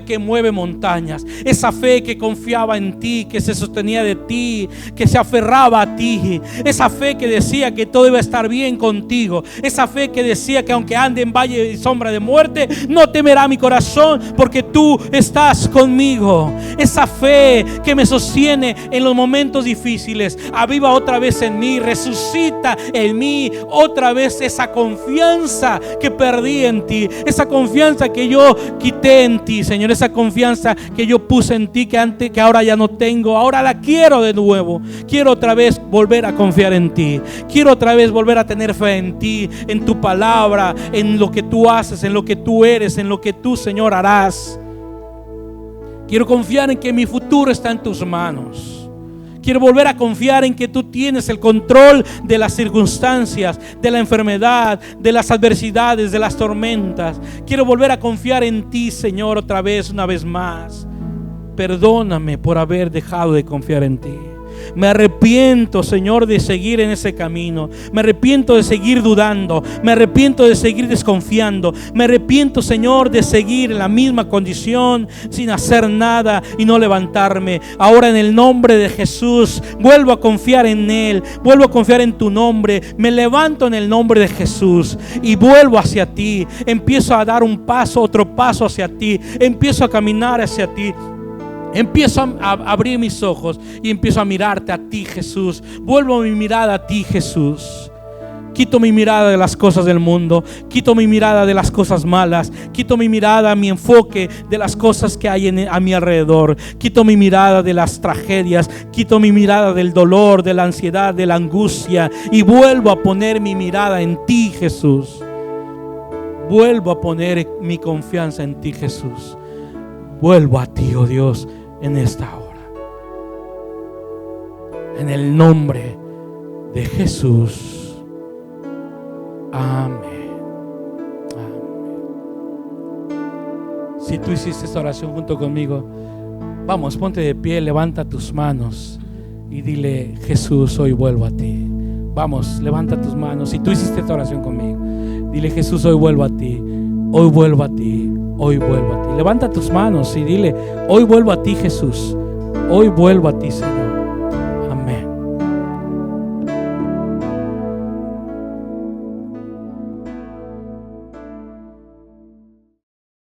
que mueve montañas, esa fe que confiaba en ti, que se sostenía de ti, que se aferraba a ti, esa fe que decía que todo iba a estar bien contigo, esa fe que decía que aunque ande en valle y sombra de muerte, no temerá mi corazón porque tú estás conmigo. Esa fe que me sostiene en los momentos difíciles. Aviva otra vez en mí, resucita en mí otra vez esa confianza que perdí en ti, esa confianza que que yo quité en ti, Señor, esa confianza que yo puse en ti, que ahora ya no tengo, ahora la quiero de nuevo. Quiero otra vez volver a confiar en ti. Quiero otra vez volver a tener fe en ti, en tu palabra, en lo que tú haces, en lo que tú eres, en lo que tú, Señor, harás. Quiero confiar en que mi futuro está en tus manos. Quiero volver a confiar en que tú tienes el control de las circunstancias, de la enfermedad, de las adversidades, de las tormentas. Quiero volver a confiar en ti, Señor, otra vez, una vez más. Perdóname por haber dejado de confiar en ti. Me arrepiento, Señor, de seguir en ese camino. Me arrepiento de seguir dudando. Me arrepiento de seguir desconfiando. Me arrepiento, Señor, de seguir en la misma condición, sin hacer nada y no levantarme. Ahora, en el nombre de Jesús, vuelvo a confiar en Él. Vuelvo a confiar en tu nombre. Me levanto en el nombre de Jesús y vuelvo hacia ti. Empiezo a dar un paso, otro paso hacia ti. Empiezo a caminar hacia ti. Empiezo a abrir mis ojos y empiezo a mirarte a ti, Jesús. Vuelvo mi mirada a ti, Jesús. Quito mi mirada de las cosas del mundo. Quito mi mirada de las cosas malas. Quito mi mirada, mi enfoque de las cosas que hay a mi alrededor. Quito mi mirada de las tragedias. Quito mi mirada del dolor, de la ansiedad, de la angustia. Y vuelvo a poner mi mirada en ti, Jesús. Vuelvo a poner mi confianza en ti, Jesús. Vuelvo a ti, oh Dios, en esta hora. En el nombre de Jesús. Amén. Amén. Si tú hiciste esta oración junto conmigo, vamos, ponte de pie, levanta tus manos y dile: Jesús, hoy vuelvo a ti. Vamos, levanta tus manos. Si tú hiciste esta oración conmigo, dile: Jesús, hoy vuelvo a ti. Hoy vuelvo a ti. Hoy vuelvo a ti. Levanta tus manos y dile: hoy vuelvo a ti, Jesús. Hoy vuelvo a ti, Señor.